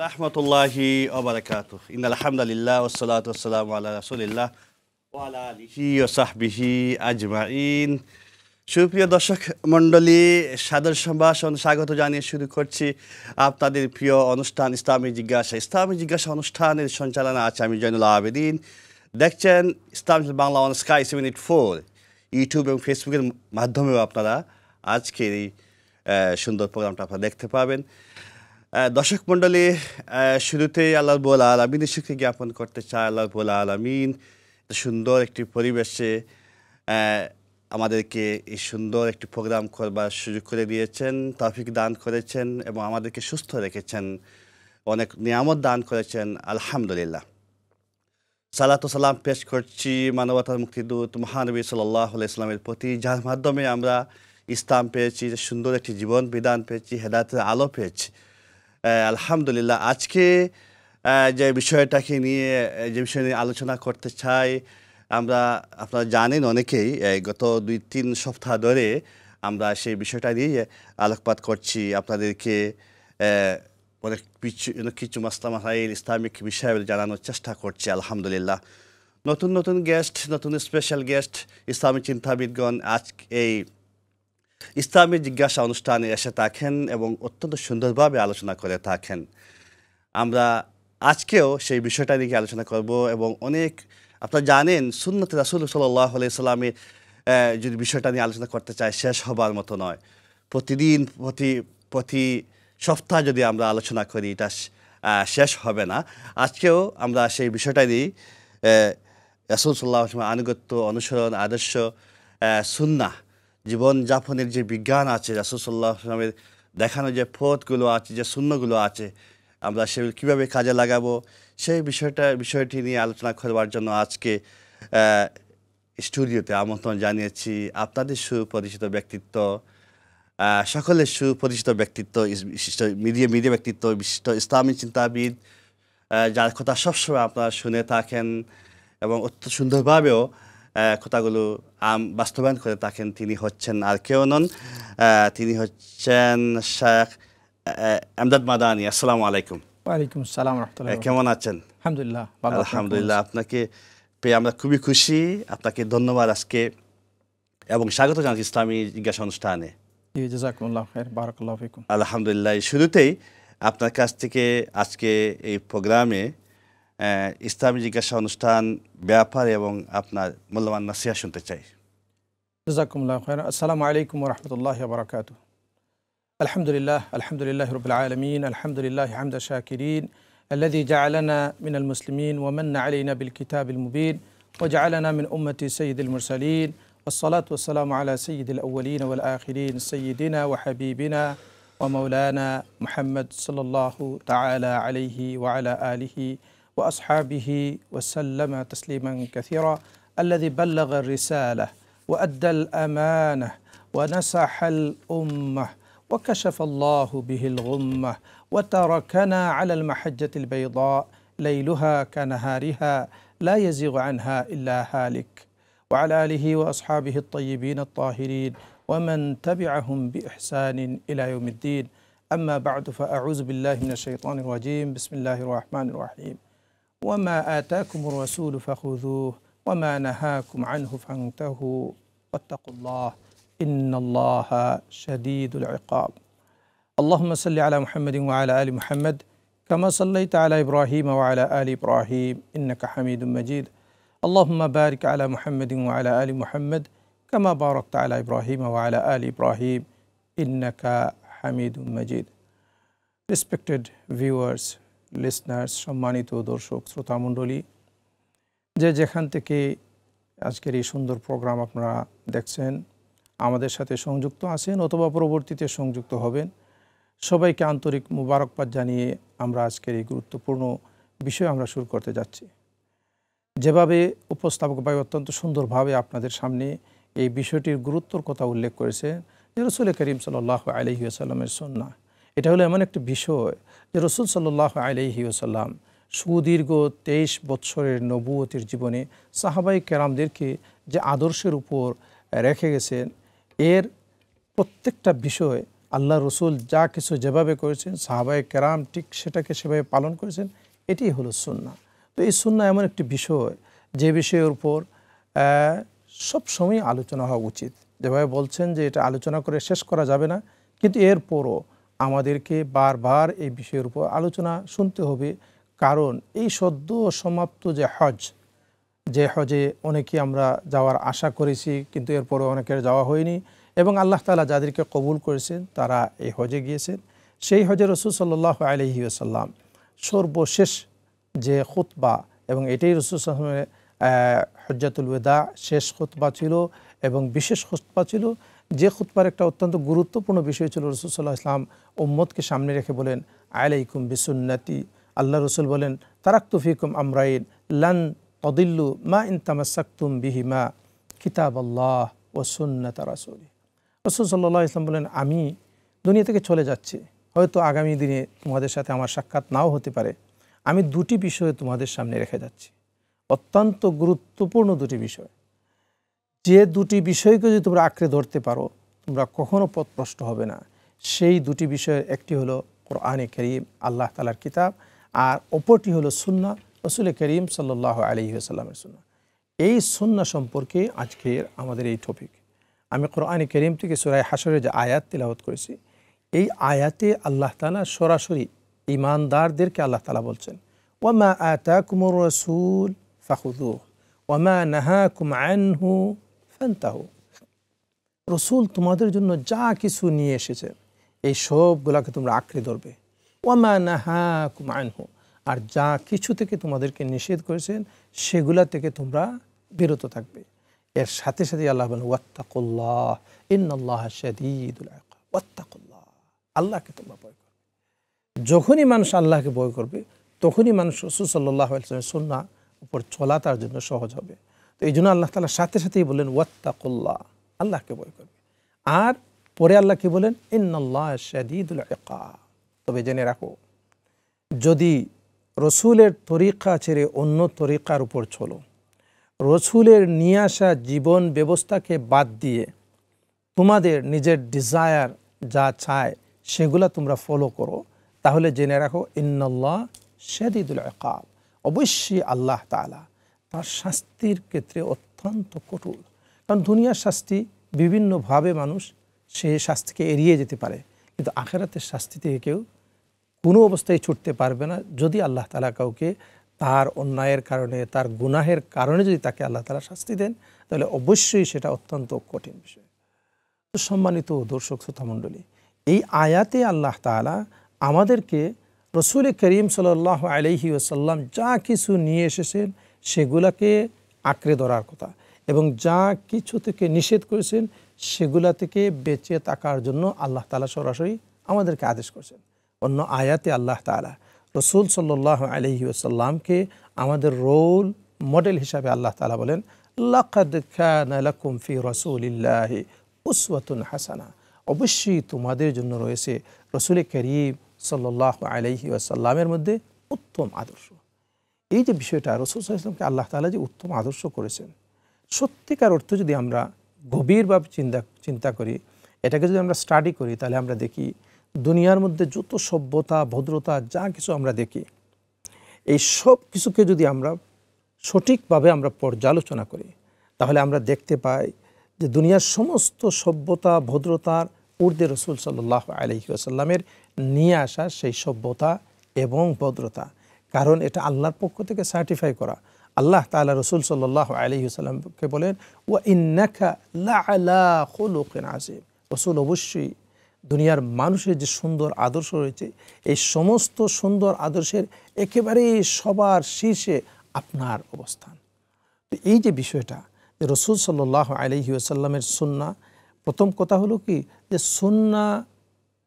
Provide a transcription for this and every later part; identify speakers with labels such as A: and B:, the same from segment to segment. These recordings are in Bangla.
A: রাহমাতুল্লাহি ওয়া বারাকাতুহু ইন্নাল হামদালিল্লাহ ওয়াস সালাতু ওয়াস সালামু আলা রাসূলিল্লাহ ওয়া আলা আলিহি ওয়া সাহবিহি আজমাইন। সুপ্রিয় দর্শক মণ্ডলী, সাদর সম্ভাষণ স্বাগত জানিয়ে শুরু করছি আপনাদের প্রিয় অনুষ্ঠান ইসলামী জিজ্ঞাসা। ইসলামী জিজ্ঞাসা অনুষ্ঠানের সঞ্চালনা আছে আমি জয়নুল আবেদিন। দেখছেন ইসলাম বাংলা অন স্কাই 784 ইউটিউব এবং ফেসবুকের মাধ্যমেও আপনারা আজকের এই সুন্দর প্রোগ্রামটা আপনারা দেখতে পাবেন। দর্শক মণ্ডলী, শুরুতেই আল্লাহ রাব্বুল আলামিনের শুকরিয়া জ্ঞাপন করতে চাই। আল্লাহ রাব্বুল আলামিন সুন্দর একটি পরিবেশে আমাদেরকে এই সুন্দর একটি প্রোগ্রাম করবার সুযোগ করে দিয়েছেন, তৌফিক দান করেছেন এবং আমাদেরকে সুস্থ রেখেছেন, অনেক নিয়ামত দান করেছেন। আলহামদুলিল্লাহ। সালাত ও সালাম পেশ করছি মানবতার মুক্তিদূত মহানবী সাল্লাল্লাহু আলাইহি ওয়াসাল্লামের প্রতি, যার মাধ্যমে আমরা ইসলাম পেয়েছি, সুন্দর একটি জীবন বিধান পেয়েছি, হেদায়েতের আলো পেয়েছি। আলহামদুলিল্লাহ। আজকে যে বিষয়টাকে নিয়ে আলোচনা করতে চাই, আপনারা জানেন অনেকেই গত 2-3 সপ্তাহ ধরে আমরা সেই বিষয়টা নিয়ে আলোকপাত করছি, আপনাদেরকে অনেক কিছু মাসলা মাসাইল ইসলামিক বিষয় জানানোর চেষ্টা করছি। আলহামদুলিল্লাহ। নতুন নতুন গেস্ট, নতুন স্পেশাল গেস্ট, ইসলামী চিন্তাবিদগণ আজ এই ইসলামী জিজ্ঞাসা অনুষ্ঠানে এসে থাকেন এবং অত্যন্ত সুন্দরভাবে আলোচনা করে থাকেন। আমরা আজকেও সেই বিষয়টা নিয়ে আলোচনা করব এবং অনেক আপনারা জানেন সুন্নতে রাসূল সাল্লাল্লাহু আলাইহি সাল্লামের যদি বিষয়টা নিয়ে আলোচনা করতে চাই শেষ হবার মতো নয়। প্রতিদিন প্রতি সপ্তাহ যদি আমরা আলোচনা করি এটা শেষ হবে না। আজকেও আমরা সেই বিষয়টা নিয়ে রাসূল সাল্লাল্লাহু আলাইহি সাল্লামের আনুগত্য, অনুসরণ, আদর্শ, সুন্নাহ, জীবনযাপনের যে বিজ্ঞান আছে, রাসূল সাল্লাল্লাহু আলাইহি ওয়াসাল্লামের দেখানো যে পথগুলো আছে, যে সুন্নাহগুলো আছে, আমরা সেগুলো কীভাবে কাজে লাগাবো সেই বিষয়টি নিয়ে আলোচনা করবার জন্য আজকে স্টুডিওতে আমন্ত্রণ জানিয়েছি আপনাদের সুপরিচিত ব্যক্তিত্ব, সকলের সুপরিচিত ব্যক্তিত্ব, বিশিষ্ট মিডিয়া ব্যক্তিত্ব, বিশিষ্ট ইসলামী চিন্তাবিদ, যার কথা সবসময় আপনারা শুনে থাকেন এবং অত্যন্ত সুন্দরভাবেও কথাগুলো বাস্তবায়ন করে থাকেন। তিনি হচ্ছেন আর কেউ নন, তিনি হচ্ছেন শেখ এমদাদ মাদানী। আসসালামু আলাইকুম।
B: ওয়ালাইকুম আসসালাম ওয়া রাহমাতুল্লাহ।
A: কেমন আছেন?
B: আলহামদুলিল্লাহ।
A: আলহামদুলিল্লাহ। আপনাকে পেয়ে আমরা খুবই খুশি। আপনাকে ধন্যবাদ আজকে এবং স্বাগত জানাচ্ছি ইসলামী জিজ্ঞাসা অনুষ্ঠানে।
B: জি, জাযাকুমুল্লাহ খাইর, বারাকাল্লাহু ফিকুম।
A: আলহামদুলিল্লাহ। শুরুতেই আপনার কাছ থেকে আজকে এই প্রোগ্রামে ইসলামী জিজ্ঞাসা অনুষ্ঠান ব্যাপারে এবং আপনার মূল্যবান নসিহত শুনতে চাই।
B: জাযাকুমুল্লাহ খাইর। আসসালামু আলাইকুম ওয়া রাহমাতুল্লাহি ওয়া বারাকাতুহু। আলহামদুলিল্লাহি রাব্বিল আলামিন, আলহামদুলিল্লাহি হামদা শাকিরিন, الذي جعلنا من المسلمين ومن علينا بالكتاب المبين وجعلنا من أمة سيد المرسلين والصلاة والسلام على سيد الأولين والآخرين سيدنا وحبيبنا ومولانا محمد صلى الله تعالى عليه وعلى آله وأصحابه وسلم تسليما كثيرا، الذي بلغ الرسالة وأدى الأمانة ونصح الأمة وكشف الله به الغمة وتركنا على المحجة البيضاء ليلها كنهارها لا يزيغ عنها إلا هالك، وعلى آله وأصحابه الطيبين الطاهرين ومن تبعهم بإحسان إلى يوم الدين. أما بعد، فأعوذ بالله من الشيطان الرجيم. بسم الله الرحمن الرحيم. وما آتاكم الرسول فخذوه وما نهاكم عنه فانتهوا واتقوا الله إن الله شديد العقاب. اللهم صل على محمد وعلى آل محمد كما صليت على إبراهيم وعلى آل إبراهيم إنك حميد مجيد. اللهم بارك على محمد وعلى آل محمد كما باركت على إبراهيم وعلى آل إبراهيم إنك حميد مجيد. Respected viewers, listeners, সম্মানিত দর্শক শ্রোতা মণ্ডলী, যেখান থেকে আজকের এই সুন্দর প্রোগ্রাম আপনারা দেখছেন, আমাদের সাথে সংযুক্ত আছেন অথবা পরবর্তীতে সংযুক্ত হবেন, সবাইকে আন্তরিক মুবারকবাদ জানিয়ে আমরা আজকের এই গুরুত্বপূর্ণ বিষয় আমরা শুরু করতে যাচ্ছি। যেভাবে উপস্থাপক ভাই অত্যন্ত সুন্দরভাবে আপনাদের সামনে এই বিষয়টির গুরুত্বর কথা উল্লেখ করেছে যে রাসূল করিম সাল্লাল্লাহু আলাইহি ওয়াসাল্লামের সুন্নাহ, এটা হলো এমন একটি বিষয় যে রাসূল সাল্লাল্লাহু আলাইহি ওয়াসাল্লাম সুদীর্ঘ 23 বৎসরের নবুয়তের জীবনে সাহাবায়ে কেরামদেরকে যে আদর্শের উপর রেখে গেছেন, এর প্রত্যেকটা বিষয় আল্লাহ রসুল যা কিছু যেভাবে করেছেন সাহাবায়ে কেরাম ঠিক সেটাকে সেভাবে পালন করেছেন, এটাই হলো সুন্নাহ। তো এই সুন্নাহ এমন একটি বিষয় যে বিষয়ের উপর সবসময় আলোচনা হওয়া উচিত। যেভাবে বলছেন যে এটা আলোচনা করে শেষ করা যাবে না, কিন্তু এরপরও আমাদেরকে বারবার এই বিষয়ের উপর আলোচনা শুনতে হবে। কারণ এই সদ্য সমাপ্ত যে হজে অনেকেই আমরা যাওয়ার আশা করেছি, কিন্তু এরপরও অনেকের যাওয়া হয়নি, এবং আল্লাহ তাআলা যাদেরকে কবুল করেছেন তারা এই হজে গিয়েছেন। সেই হজে রাসূল সাল্লাল্লাহু আলাইহি ওয়াসাল্লাম সর্বশেষ যে খুতবা, এবং এটাই রাসূল সাল্লাল্লাহু আলাইহি ওয়াসাল্লামের হজ্জাতুল ওয়াদা শেষ খুতবা ছিল এবং বিশেষ খুতবা ছিল। যে খুতবার একটা অত্যন্ত গুরুত্বপূর্ণ বিষয় ছিল, রাসূল সাল্লাল্লাহু আলাইহি ওয়াসাল্লাম উম্মতকে সামনে রেখে বলেন, আলাইকুম বিসুন্নতি। আল্লাহ রসুল বলেন, তারাকতু ফিকুম আমরাইন লান তাদিল্লু মা ইন তামাসসাকতুম বিহিমা কিতাবাল্লাহ ওয়া সুন্নাতা রাসূলি। রাসূল সাল্লাল্লাহু আলাইহি ওয়াসাল্লাম বলেন, আমি দুনিয়া থেকে চলে যাচ্ছি, হয়তো আগামী দিনে তোমাদের সাথে আমার সাক্ষাৎ নাও হতে পারে। আমি দুটি বিষয় তোমাদের সামনে রেখে যাচ্ছি, অত্যন্ত গুরুত্বপূর্ণ দুটি বিষয়। যে দুটি বিষয়কে যদি তোমরা আঁকড়ে ধরতে পারো, তোমরা কখনো পথভ্রষ্ট হবে না। সেই দুটি বিষয়ের একটি হলো কোরআনে কারীম, আল্লাহ তাআলার কিতাব, আর অপরটি হলো সুন্নাহ, রাসূল করিম সাল্লাল্লাহু আলাইহি ওয়াসাল্লামের সুন্নাহ। এই সুন্নাহ সম্পর্কে আজকের আমাদের এই টপিক। আমি কোরআনে কারীম থেকে সূরা হাশরের যে আয়াত তিলাওয়াত করেছি, এই আয়াতে আল্লাহ তাআলা সরাসরি ঈমানদারদেরকে আল্লাহ তাআলা বলছেন, ওয়ামা আতাকুমুর রাসূল ফাখুযুহু ওয়ামা নাহাকুম আনহু ফান্তাহু। রসুল তোমাদের জন্য যা কিছু নিয়ে এসেছে এই সবগুলাকে তোমরা আঁকড়ে ধরবে। ওয়ামা নাহাকুম আনহু, আর যা কিছু থেকে তোমাদেরকে নিষেধ করেছেন সেগুলা থেকে তোমরা বিরত থাকবে। এর সাথে সাথে আল্লাহ বলেন, ওয়াত্তাকুল্লাহ ইন্নাল্লাহা শাদীদুল ইকাব। ওয়াত্তাকুল্লাহ, আল্লাহকে তোমরা ভয় করবে। যখনই মানুষ আল্লাহকে ভয় করবে, তখনই মানুষ রাসূল সাল্লাল্লাহু আলাইহি ওয়াসাল্লামের সুন্নাহ উপর চলা তার জন্য সহজ হবে। তো এই জন্য আল্লাহ তাআলা সাথে সাথেই বলেন, ওয়াত্তাকুল্লাহ, আল্লাহকে ভয় করবে। আর পরে আল্লাহ কি বলেন, ইন্নাল্লাহা শাদীদুল ইকাব। তবে জেনে রাখো, যদি রসুলের তরিকা ছেড়ে অন্য তরিকার উপর চলো, রসুলের নিয়ে আসা জীবন ব্যবস্থাকে বাদ দিয়ে তোমাদের নিজের ডিজায়ার যা চায় সেগুলা তোমরা ফলো করো, তাহলে জেনে রাখো ইন্নাল্লাহ শাদীদুল ইকাব, অবশ্যই আল্লাহ তাআলা তার শাস্তির ক্ষেত্রে অত্যন্ত কঠোর। কারণ দুনিয়ার শাস্তি বিভিন্নভাবে মানুষ সে শাস্তিকে এড়িয়ে যেতে পারে, কিন্তু আখিরাতের শাস্তি থেকে কেউ কোনো অবস্থায় ছুটতে পারবে না। যদি আল্লাহ তাআলা কাউকে তার অন্যায়ের কারণে, তার গুনাহের কারণে যদি তাকে আল্লাহ তাআলা শাস্তি দেন, তাহলে অবশ্যই সেটা অত্যন্ত কঠিন বিষয়। তো সম্মানিত দর্শক শ্রোতা মণ্ডলী, এই আয়াতে আল্লাহ তাআলা আমাদেরকে রাসূল করিম সাল্লাল্লাহু আলাইহি ওয়াসাল্লাম যা কিছু নিয়ে এসেছেন সেগুলাকে আঁকড়ে ধরার কথা, এবং যা কিছু থেকে নিষেধ করেছেন সেগুলা থেকে বেঁচে থাকার জন্য আল্লাহ তাআলা সরাসরি আমাদেরকে আদেশ করেছেন। অন্য আয়াতে আল্লাহ তাআলা রাসূল সাল্লাল্লাহু আলাইহি ওয়াসাল্লামকে আমাদের রোল মডেল হিসাবে আল্লাহ তাআলা বলেন, লাকাদ কানা লাকুম ফি রাসূলিল্লাহি উসওয়াতুন হাসানা। অবশ্যই তোমাদের জন্য রয়েছে রাসূল করিম সাল্লাল্লাহু আলাইহি ওয়াসাল্লামের মধ্যে উত্তম আদর্শ। এই যে বিষয়টা, রাসূল সাল্লাল্লাহু আলাইহি ওয়াসাল্লামকে আল্লাহ তাআলা যে উত্তম আদর্শ করেছেন, সত্যিকার অর্থে যদি আমরা গভীরভাবে চিন্তা করি, এটাকে যদি আমরা স্টাডি করি, তাহলে আমরা দেখি দুনিয়ার মধ্যে যত সভ্যতা, ভদ্রতা যা কিছু আমরা দেখি, এই সব কিছুকে যদি আমরা সঠিকভাবে আমরা পর্যালোচনা করি, তাহলে আমরা দেখতে পাই যে দুনিয়ার সমস্ত সভ্যতা, ভদ্রতার ঊর্ধ্বে রাসূল সাল্লাল্লাহু আলাইহি ওয়াসাল্লামের নিয়ে আসা সেই সভ্যতা এবং ভদ্রতা। কারণ এটা আল্লাহর পক্ষ থেকে সার্টিফাই করা। আল্লাহ তাআলা রাসূল সাল্লাল্লাহু আলাইহি ওয়াসাল্লামকে বলেন, ওয়া ইন্নাকা লাআলা খুলুকিন আযীম। রাসূল অবশ্যই দুনিয়ার মানুষের যে সুন্দর আদর্শ রয়েছে, এই সমস্ত সুন্দর আদর্শের একেবারে সবার শীর্ষে আপনার অবস্থান। তো এই যে বিষয়টা, যে রাসূল সাল্লাল্লাহু আলাইহি ওয়াসাল্লামের সুন্নাহ, প্রথম কথা হলো কি, যে সুন্নাহ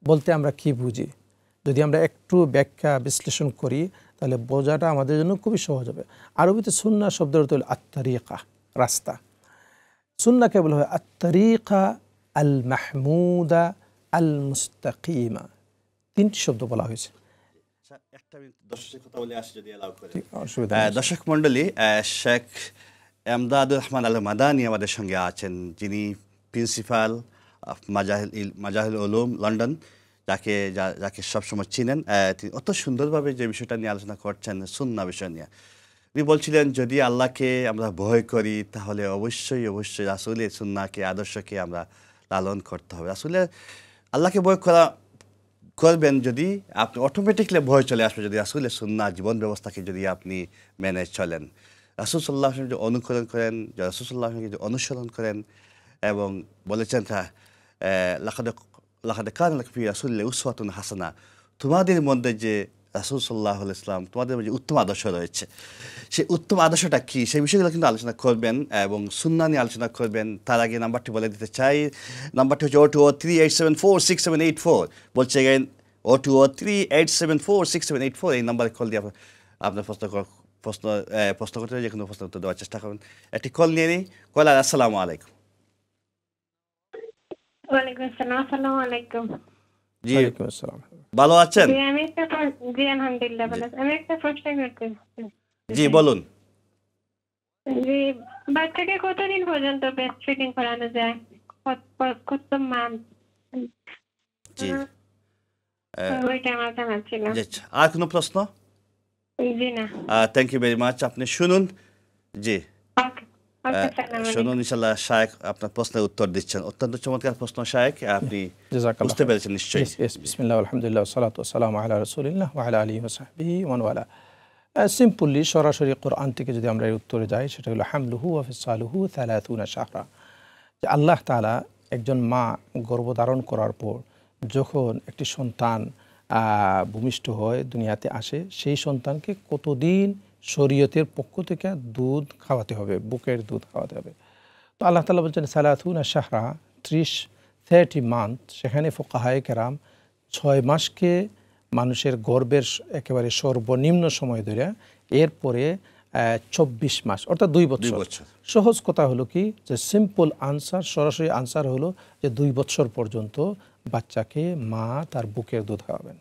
B: বলতে আমরা কি বুঝি, যদি আমরা একটু ব্যাখ্যা বিশ্লেষণ করি তাহলে বোঝাটা আমাদের জন্য খুবই সহজ হবে। আরবিতে সুন্নাহ শব্দের অর্থ হলো আত-তারিকা, রাস্তা। সুন্নাহকে বলা হয় আত-তারিকা আল মাহমুদা আল মুস্তাকিমা, তিনটি শব্দ বলা হয়েছে।
A: একটা মিনিট দর্শকের কথা বলে আসি, যদি এলাও করে।
B: অসুবিধা নেই।
A: দর্শক মণ্ডলী, শেখ এমদাদুর রহমান আল মাদানী আমাদের সঙ্গে আছেন, যিনি প্রিন্সিপাল মাজাহিল উলুম লন্ডন, যাকে সবসময় চিনেন। তিনি অত সুন্দরভাবে যে বিষয়টা নিয়ে আলোচনা করছেন সুন্নাহ বিষয় নিয়ে। তিনি বলছিলেন যদি আল্লাহকে আমরা ভয় করি তাহলে অবশ্যই রাসূলের সুন্নাহকে আদর্শকে আমরা লালন করতে হবে। রাসূলের আল্লাহকে ভয় করবেন যদি আপনি অটোমেটিকলি ভয় চলে আসবে যদি রাসূলের সুন্নাহ জীবন ব্যবস্থাকে যদি আপনি মেনে চলেন, রাসূল সাল্লাল্লাহু আলাইহি ওয়াসাল্লাম যদি অনুকরণ করেন, রাসূল সাল্লাল্লাহু আলাইহি ওয়াসাল্লাম যদি অনুসরণ করেন এবং বলেছেন লাকাদ কানা লাকুম ফি রাসূলিল্লাহি উসওয়াতুন হাসানাহ, তোমাদের মধ্যে যে রাসূল সাল্লাল্লাহু আলাইহি ওয়াসাল্লাম তোমাদের মধ্যে উত্তম আদর্শ রয়েছে, সেই উত্তম আদর্শটা কী সেই বিষয়গুলো কিন্তু আলোচনা করবেন এবং সুন্নাহ নিয়ে আলোচনা করবেন। তার আগে নাম্বারটি বলে দিতে চাই, নাম্বারটি হচ্ছে 0203874678 বলছে এগেন 0203874678 এই নাম্বারে কল দিয়ে আপনার প্রশ্ন করতে যে কোনো প্রশ্ন উত্তর দেওয়ার চেষ্টা করুন। একটি কল নিয়ে নিই। কলার আসসালামু আলাইকুম।
C: ওয়ালাইকুম আসসালাম। আসসালামু আলাইকুম।
A: জি
B: ওয়ালাইকুম আসসালাম।
A: ভালো আছেন?
C: জি আলহামদুলিল্লাহ ভালো আছি। আমি একটা প্রশ্ন করতে চাই।
A: জি বলুন।
C: জি, বাচ্চাকে কতদিন পর্যন্ত ব্রেস্ট ফিডিং করানো যায়? কত মান্থ?
A: জি
C: ওইটা আমার জানা ছিল।
A: জি, আর কোনো প্রশ্ন?
C: জি না।
A: Thank you very much. আপনি শুনুন। জি
C: ওকে ওকে, সালাম
A: শুনুন,
C: আলাইকুম।
A: ইনশাল্লাহ শায়েখ আপনার প্রশ্নের উত্তর দিচ্ছেন। অত্যন্ত চমৎকার প্রশ্ন শায়েখ, আপনি
B: জাযাকাল্লাহ
A: বুঝতে পেরেছেন নিশ্চয়ই।
B: ইয়েস, বিসমিল্লাহ আলহামদুলিল্লাহ ওয়াসসালাতু ওয়াসসালামু আলা রাসূলিল্লাহ ওয়া আলা আলিহি ওয়া সাহবিহি ওয়া মান ওয়ালা। সিম্পলি সরাসরি কোরআন থেকে যদি আমরা এর উত্তরে যাই, সেটা হলো হামলুহু ওয়া ফিসালুহু 30 শাহরা। যে আল্লাহ তাআলা একজন মা গর্ভধারণ করার পর যখন একটি সন্তান ভূমিষ্ঠ হয়, দুনিয়াতে আসে, সেই সন্তানকে কতদিন শরীয়তের পক্ষ থেকে দুধ খাওয়াতে হবে, বুকের দুধ খাওয়াতে হবে। তো আল্লাহ তাআলা বলছেন 30 শাহরা, 30 মান্থ। সেখানে ফুকাহায়ে কেরাম 6 মাসকে মানুষের গর্ভের একেবারে সর্বনিম্ন সময় ধরে, এরপরে 24 মাস অর্থাৎ 2 বছর। সহজ কথা হলো কি, যে সিম্পল আনসার, সরাসরি আনসার হলো যে 2 বছর পর্যন্ত বাচ্চাকে মা তার বুকের দুধ খাওয়াবেন।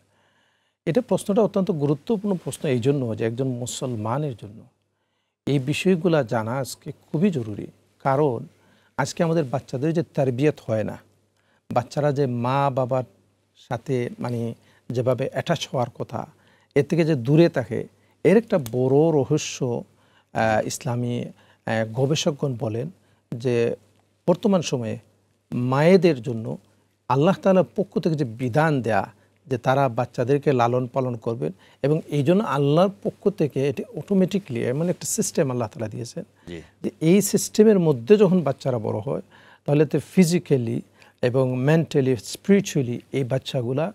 B: এটা প্রশ্নটা অত্যন্ত গুরুত্বপূর্ণ প্রশ্ন এই জন্য যে একজন মুসলমানের জন্য এই বিষয়গুলো জানা আজকে খুবই জরুরি। কারণ আজকে আমাদের বাচ্চাদের যে তারবিয়ত হয় না, বাচ্চারা যে মা বাবার সাথে মানে যেভাবে অ্যাটাচ হওয়ার কথা, এর থেকে যে দূরে থাকে, এর একটা বড় রহস্য ইসলামী গবেষকগণ বলেন যে বর্তমান সময়ে মায়েদের জন্য আল্লাহ তাআলার পক্ষ থেকে যে বিধান দেয়া যে তারা বাচ্চাদেরকে লালন পালন করবেন, এবং এই জন্য আল্লাহর পক্ষ থেকে এটি অটোমেটিকলি এমন একটা সিস্টেম আল্লাহ তাআলা দিয়েছেন যে এই সিস্টেমের মধ্যে যখন বাচ্চারা বড় হয়, তাহলে তো ফিজিক্যালি এবং মেন্টালি স্পিরিচুয়ালি এই বাচ্চাগুলা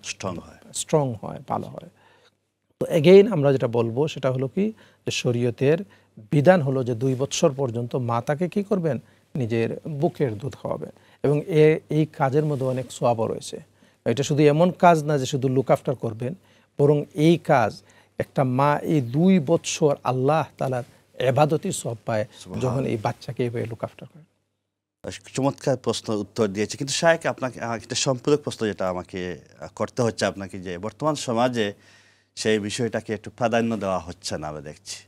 B: স্ট্রং হয়, ভালো হয়। তো এগেইন আমরা যেটা বলবো সেটা হলো কি, যে শরীয়তের বিধান হলো যে 2 বছর পর্যন্ত মা তাকে কী করবেন, নিজের বুকের দুধ খাওয়াবেন। এবং এই কাজের মধ্যে অনেক সওয়াবও রয়েছে। এটা শুধু এমন কাজ না যে শুধু লুক আফটার করবেন, বরং এই কাজ একটা মা এই 2 বছর আল্লাহ তাআলার ইবাদতি সওয়াব পায় যখন এই বাচ্চাকে এভাবে লুক আফটার করে।
A: চমৎকার প্রশ্ন উত্তর দিয়েছে, কিন্তু শায়েখ আপনাকে একটা সম্পূরক প্রশ্ন যেটা আমাকে করতে হচ্ছে আপনাকে, যে বর্তমান সমাজে সেই বিষয়টাকে একটু প্রাধান্য দেওয়া হচ্ছে না। আমরা দেখছি,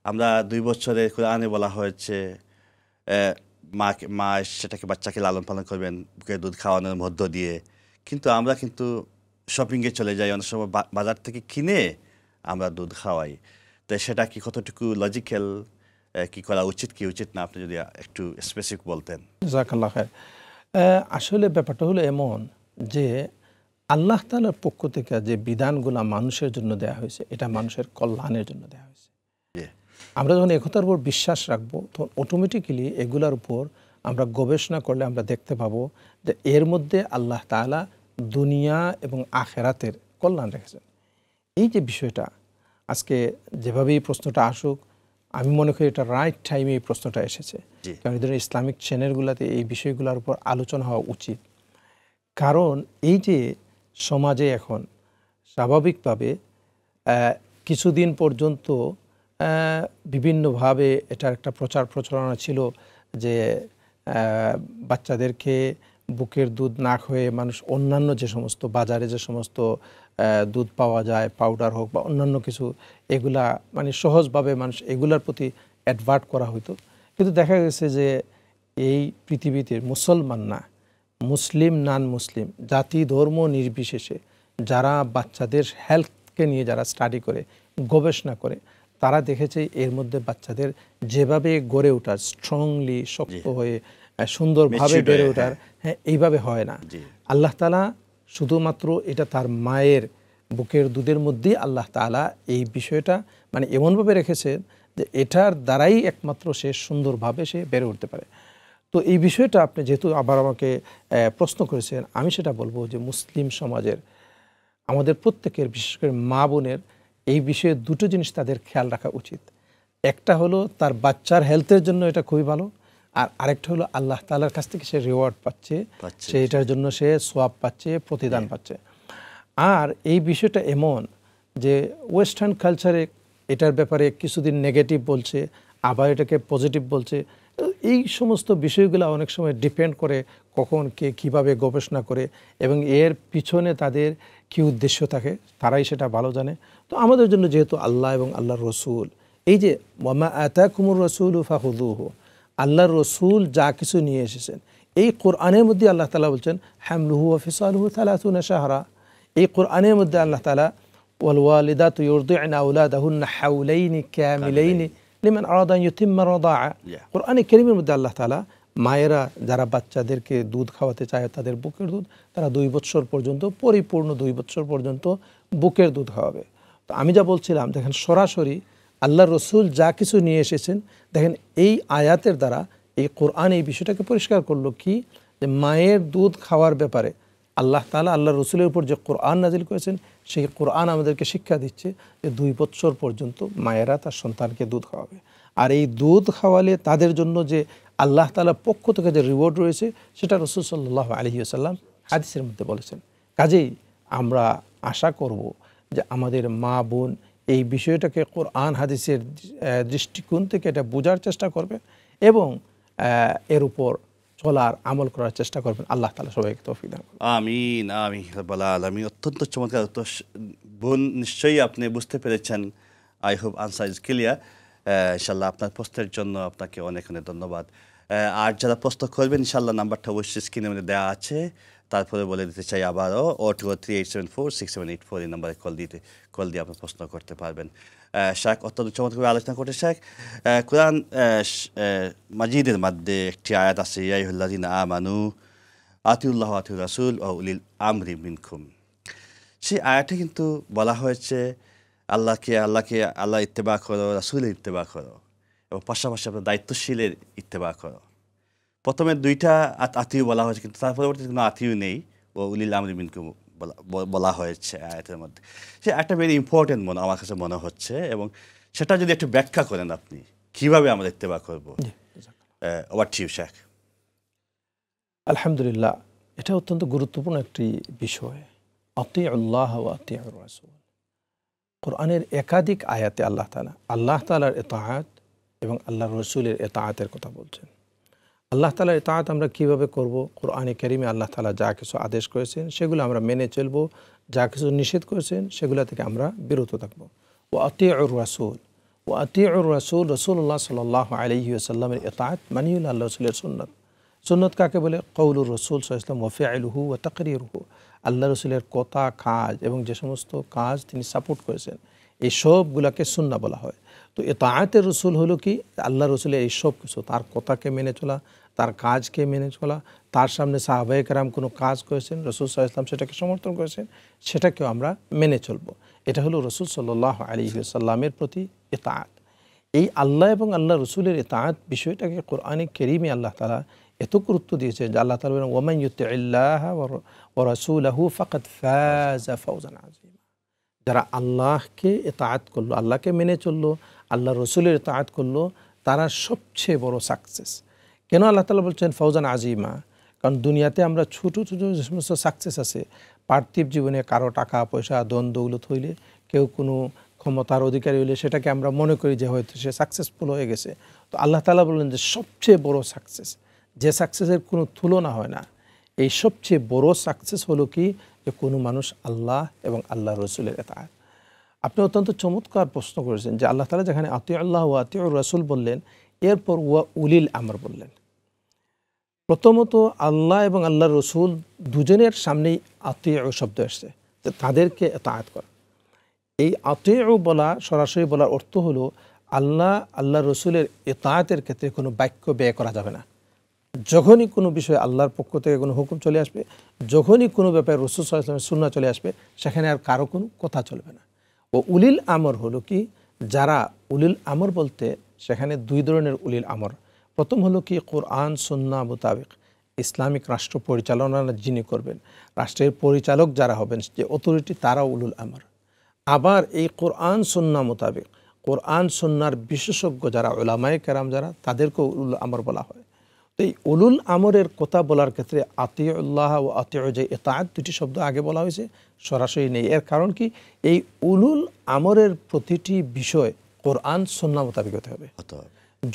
A: আমরা 2 বছরে কোরআনে বলা হয়েছে মা সেটাকে বাচ্চাকে লালন পালন করবেন বুকের দুধ খাওয়ানোর মধ্য দিয়ে, কিন্তু আমরা কিন্তু শপিংয়ে চলে যাই, অনেক সময় বাজার থেকে কিনে আমরা দুধ খাওয়াই। তো সেটা কি কতটুকু লজিক্যাল, কি করা উচিত কি উচিত না, আপনি যদি একটু স্পেসিফিক বলতেন।
B: জাযাকাল্লাহ খায়র। আসলে ব্যাপারটা হলো এমন যে আল্লাহ তাআলার পক্ষ থেকে যে বিধানগুলো মানুষের জন্য দেয়া হয়েছে, এটা মানুষের কল্যাণের জন্য দেয়া হয়েছে। আমরা যখন একতার উপর বিশ্বাস রাখবো, তখন অটোমেটিক্যালি এগুলার উপর আমরা গবেষণা করলে আমরা দেখতে পাবো যে এর মধ্যে আল্লাহ তাআলা দুনিয়া এবং আখেরাতের কল্যাণ রেখেছেন। এই যে বিষয়টা আজকে যেভাবেই প্রশ্নটা আসুক, আমি মনে করি এটা রাইট টাইমে এই প্রশ্নটা এসেছে। কারণ এই ধরনের ইসলামিক চ্যানেলগুলোতে এই বিষয়গুলোর উপর আলোচনা হওয়া উচিত। কারণ এই যে সমাজে এখন স্বাভাবিকভাবে কিছুদিন পর্যন্ত বিভিন্নভাবে এটার একটা প্রচারণা ছিল যে বাচ্চাদেরকে বুকের দুধ না খেয়ে মানুষ অন্যান্য যে সমস্ত বাজারে যে সমস্ত দুধ পাওয়া যায়, পাউডার হোক বা অন্যান্য কিছু, এগুলা মানে সহজভাবে মানুষ এগুলার প্রতি অ্যাডভার্ট করা হতো। কিন্তু দেখা গেছে যে এই পৃথিবীতে মুসলমান না, মুসলিম নন মুসলিম জাতি ধর্ম নির্বিশেষে যারা বাচ্চাদের হেলথকে নিয়ে যারা স্টাডি করে গবেষণা করে তারা দেখেছে এর মধ্যে বাচ্চাদের যেভাবে গড়ে ওঠার স্ট্রংলি শক্ত হয়ে সুন্দরভাবে বেড়ে ওঠার হ্যাঁ এইভাবে হয় না। আল্লাহ তাআলা শুধুমাত্র এটা তার মায়ের বুকের দুধের মধ্যেই আল্লাহ তাআলা এই বিষয়টা মানে এমনভাবে রেখেছেন যে এটার দ্বারাই একমাত্র সে সুন্দরভাবে সে বেড়ে উঠতে পারে। তো এই বিষয়টা আপনি যেহেতু আবার আমাকে প্রশ্ন করেছেন, আমি সেটা বলবো যে মুসলিম সমাজের আমাদের প্রত্যেকের বিশেষ করে মা বোনের এই বিষয়ে দুটো জিনিস তাদের খেয়াল রাখা উচিত। একটা হলো তার বাচ্চার হেলথের জন্য এটা খুবই ভালো, আর আরেকটা হলো আল্লাহ তাআলার কাছ থেকে সে রিওয়ার্ড পাচ্ছে, সে এটার জন্য সে সোয়াব পাচ্ছে, প্রতিদান পাচ্ছে। আর এই বিষয়টা এমন যে ওয়েস্টার্ন কালচারে এটার ব্যাপারে কিছুদিন নেগেটিভ বলছে, আবার এটাকে পজিটিভ বলছে। এই সমস্ত বিষয়গুলো অনেক সময় ডিপেন্ড করে কখন কে কীভাবে গবেষণা করে এবং এর পিছনে তাদের কী উদ্দেশ্য থাকে তারাই সেটা ভালো জানে। তো আমাদের জন্য যেহেতু আল্লাহ এবং আল্লাহর রসুল, এই যে ওয়ামা আতাকুমুর রাসূলু ফাখুযুহু, আল্লাহর রসুল যা কিছু নিয়ে এসেছেন এই কোরআনের মধ্যে আল্লাহ তাআলা বলছেন হামলুহু ওয়া ফিসালুহু 30 শাহরা। এই কোরআনের মধ্যে আল্লাহ তাআলা ওয়াল ওয়ালিদাতু ইউরদি'না আওলাদাহুন্না হাওলাইনি কামিলাইনি লিমান আরাদা আন ইউতিম্মা রাদাআ। কোরআনে কারীমের মধ্যে আল্লাহ তাআলা মায়েরা যারা বাচ্চাদেরকে দুধ খাওয়াতে চায় তাদের বুকের দুধ তারা 2 বছর পর্যন্ত পরিপূর্ণ 2 বছর পর্যন্ত বুকের দুধ খাওয়াবে। তো আমি যা বলছিলাম দেখেন সরাসরি আল্লাহর রসুল যা কিছু নিয়ে এসেছেন দেখেন এই আয়াতের দ্বারা এই কোরআন এই বিষয়টাকে পরিষ্কার করলো কি যে মায়ের দুধ খাওয়ার ব্যাপারে আল্লাহ তাআলা আল্লাহর রসুলের উপর যে কোরআন নাজিল করেছেন সেই কোরআন আমাদেরকে শিক্ষা দিচ্ছে যে 2 বছর পর্যন্ত মায়েরা তার সন্তানকে দুধ খাওয়াবে। আর এই দুধ খাওয়ালে তাদের জন্য যে আল্লাহ তাআলার পক্ষ থেকে যে রিওয়ার্ড রয়েছে সেটা রাসূল সাল্লাল্লাহু আলাইহি ওয়াসাল্লাম হাদিসের মধ্যে বলেছেন। কাজেই আমরা আশা করব যে আমাদের মা বোন এই বিষয়টাকে কোরআন হাদিসের দৃষ্টিকোণ থেকে এটা বোঝার চেষ্টা করবে এবং এর উপর চলার আমল করার চেষ্টা করবেন। আল্লাহ তাআলা সবাইকে তৌফিক দান করুন।
A: আমিন আমিন রাব্বাল আলামিন। অত্যন্ত চমৎকার। তো বোন নিশ্চয়ই আপনি বুঝতে পেরেছেন। I hope answer is clear. ইনশাল্লাহ আপনার প্রশ্নের জন্য আপনাকে অনেক অনেক ধন্যবাদ। আর যারা প্রশ্ন করবেন ইনশাল্লাহ নাম্বারটা অবশ্যই স্ক্রিনের মধ্যে দেওয়া আছে। তারপরে বলে দিতে চাই আবারও 02038746784 এই নাম্বারে কল দিয়ে আপনি প্রশ্ন করতে পারবেন। শাক অত্যন্ত চমৎকার আলোচনা করতে শাক। কোরআন মাজিদের মধ্যে একটি আয়াত আছে ইয়া আইয়ুহাল্লাযীনা আমানু আতিউল্লাহ ওয়া আতিউর রাসূল ওয়া উলিল আমরি মিনকুম। সেই আয়াতে কিন্তু বলা হয়েছে আল্লাহ ইত্তেবা করো, রাসূলের ইত্তেবা করো এবং পাশাপাশি আপনার দায়িত্বশীলের ইত্তেবা করো। প্রথমে 2টা আতিউ বলা হয়েছে কিন্তু তার পরবর্তীতে কোনো আতিউ নেই, ও উলিল আমরি মিনকুম বলা হয়েছে আয়াতের মধ্যে। সে একটা ভেরি ইম্পর্টেন্ট আমার কাছে মনে হচ্ছে এবং সেটা যদি একটু ব্যাখ্যা করেন আপনি কীভাবে আমরা ইত্তেবা করবো। Over to you Sheikh.
B: আলহামদুলিল্লাহ, এটা অত্যন্ত গুরুত্বপূর্ণ একটি বিষয়। আতিউল্লাহ ওয়া আতিউর রাসূল, কোরআনের একাধিক আয়াতে আল্লাহ তাআলার ইতাআত এবং আল্লাহর রসুলের ইতাআতের কথা বলছেন। আল্লাহ তাআলার ইতাআত আমরা কিভাবে করব? কোরআনে কারীমে আল্লাহ তাআলা যা কিছু আদেশ করেছেন সেগুলো আমরা মেনে চলব, যা কিছু নিষেধ করেছেন সেগুলো থেকে আমরা বিরত থাকব। ওয়া আতিউর রাসূল, ওয়া আতিউর রাসূল, রাসূলুল্লাহ সাল্লাল্লাহু আলাইহি ওয়াসাল্লামের ইতাআত মানে হলো আল্লাহ রসুলের সুন্নাত। সুন্নাত কাকে বলে? কওলুর রাসূল সাল্লাল্লাহু আলাইহি ওয়াসাল্লাম ওয়া ফি'লুহু ওয়া তাকরিরুহু, আল্লাহ রসুলের কথা কাজ এবং যে সমস্ত কাজ তিনি সাপোর্ট করেছেন এই সবগুলাকে সুন্নাহ বলা হয়। তো ইতাআতের রসুল হলো কি? আল্লাহ রসুলের এই সব কিছু, তার কথাকে মেনে চলা, তার কাজকে মেনে চলা, তার সামনে সাহাবায়ে কেরাম কোনো কাজ করেছেন রাসূল সাল্লাল্লাহু আলাইহি ওয়াসাল্লাম সেটাকে সমর্থন করেছেন, সেটাকেও আমরা মেনে চলব। এটা হলো রাসূল সাল্লাল্লাহু আলাইহি ওয়াসাল্লামের প্রতি ইতাআত। এই আল্লাহ এবং আল্লাহ রসুলের ইতাআত বিষয়টাকে কোরআনে কারীমে আল্লাহ তাআলা এত গুরুত্ব দিয়েছে যে আল্লাহ তাআলা বলেন ওয়ামান ইউতিইল্লাহা ওয়া রাসূলাহু ফাকাদ ফাযা ফাওজান আযীমা। যারা আল্লাহকে ইতাআত করলো, আল্লাহকে মেনে চললো, আল্লাহ রসুলের ইতাআত করলো, তারা সবচেয়ে বড় সাকসেস। কেন আল্লাহ তাআলা বলছেন ফাওজান আযীমা? কারণ দুনিয়াতে আমরা ছোটো ছোটো যে সমস্ত সাকসেস আছে পার্থিব জীবনে, কারো টাকা পয়সা ধন দৌলত হইলে, কেউ কোনো ক্ষমতার অধিকারী হইলে সেটাকে আমরা মনে করি যে হয়তো সে সাকসেসফুল হয়ে গেছে। তো আল্লাহ তাআলা বললেন যে সবচেয়ে বড় সাকসেস, যে সাকসেসের কোনো তুলনা হয় না, এই সবচেয়ে বড় সাকসেস হলো কি? যে কোনো মানুষ আল্লাহ এবং আল্লাহ রসুলের ইতাআত। আপনি অত্যন্ত চমৎকার প্রশ্ন করেছেন যে আল্লাহ তাআলা যেখানে আতিউল্লাহ ওয়া আতিউর রাসূল বললেন, এরপর ওয়া উলিল আমর বললেন। প্রথমত আল্লাহ এবং আল্লাহর রসুল দুজনের সামনেই আতিউ শব্দ এসছে, যে তাদেরকে এতাআত করা। এই আতিউ বলা, সরাসরি বলার অর্থ হলো আল্লাহ আল্লাহ রসুলের এতাআতের ক্ষেত্রে কোনো বাক্য ব্যয় করা যাবে না। যখনই কোনো বিষয়ে আল্লাহর পক্ষ থেকে কোনো হুকুম চলে আসবে, যখনই কোনো ব্যাপারে রসুল সাল্লাল্লাহু আলাইহি ওয়াসাল্লামের সুন্নাহ চলে আসবে, সেখানে আর কারো কোনো কথা চলবে না। ও উলিল আমর হলো কি, যারা উলিল আমর বলতে সেখানে দুই ধরনের উলিল আমর। প্রথম হলো কি কোরআন সুন্নাহ মোতাবেক ইসলামিক রাষ্ট্র পরিচালনা যিনি করবেন, রাষ্ট্রের পরিচালক যারা হবেন, যে অথরিটি, তারা উলুল আমর। আবার এই কোরআন সুন্নাহ মোতাবেক কোরআন সুন্নাহর বিশেষজ্ঞ যারা, উলামায়ে কেরাম যারা, তাদেরকেও উলুল আমর বলা হয়। তো এই উলুল আমরের কথা বলার ক্ষেত্রে আতিউল্লাহ ও আতিউ, যে ইতাআত দুটি শব্দ আগে বলা হয়েছে, সরাসরি নেই। এর কারণ কি, এই উলুল আমরের প্রতিটি বিষয় কোরআন সুন্নাহ মোতাবেক হতে হবে।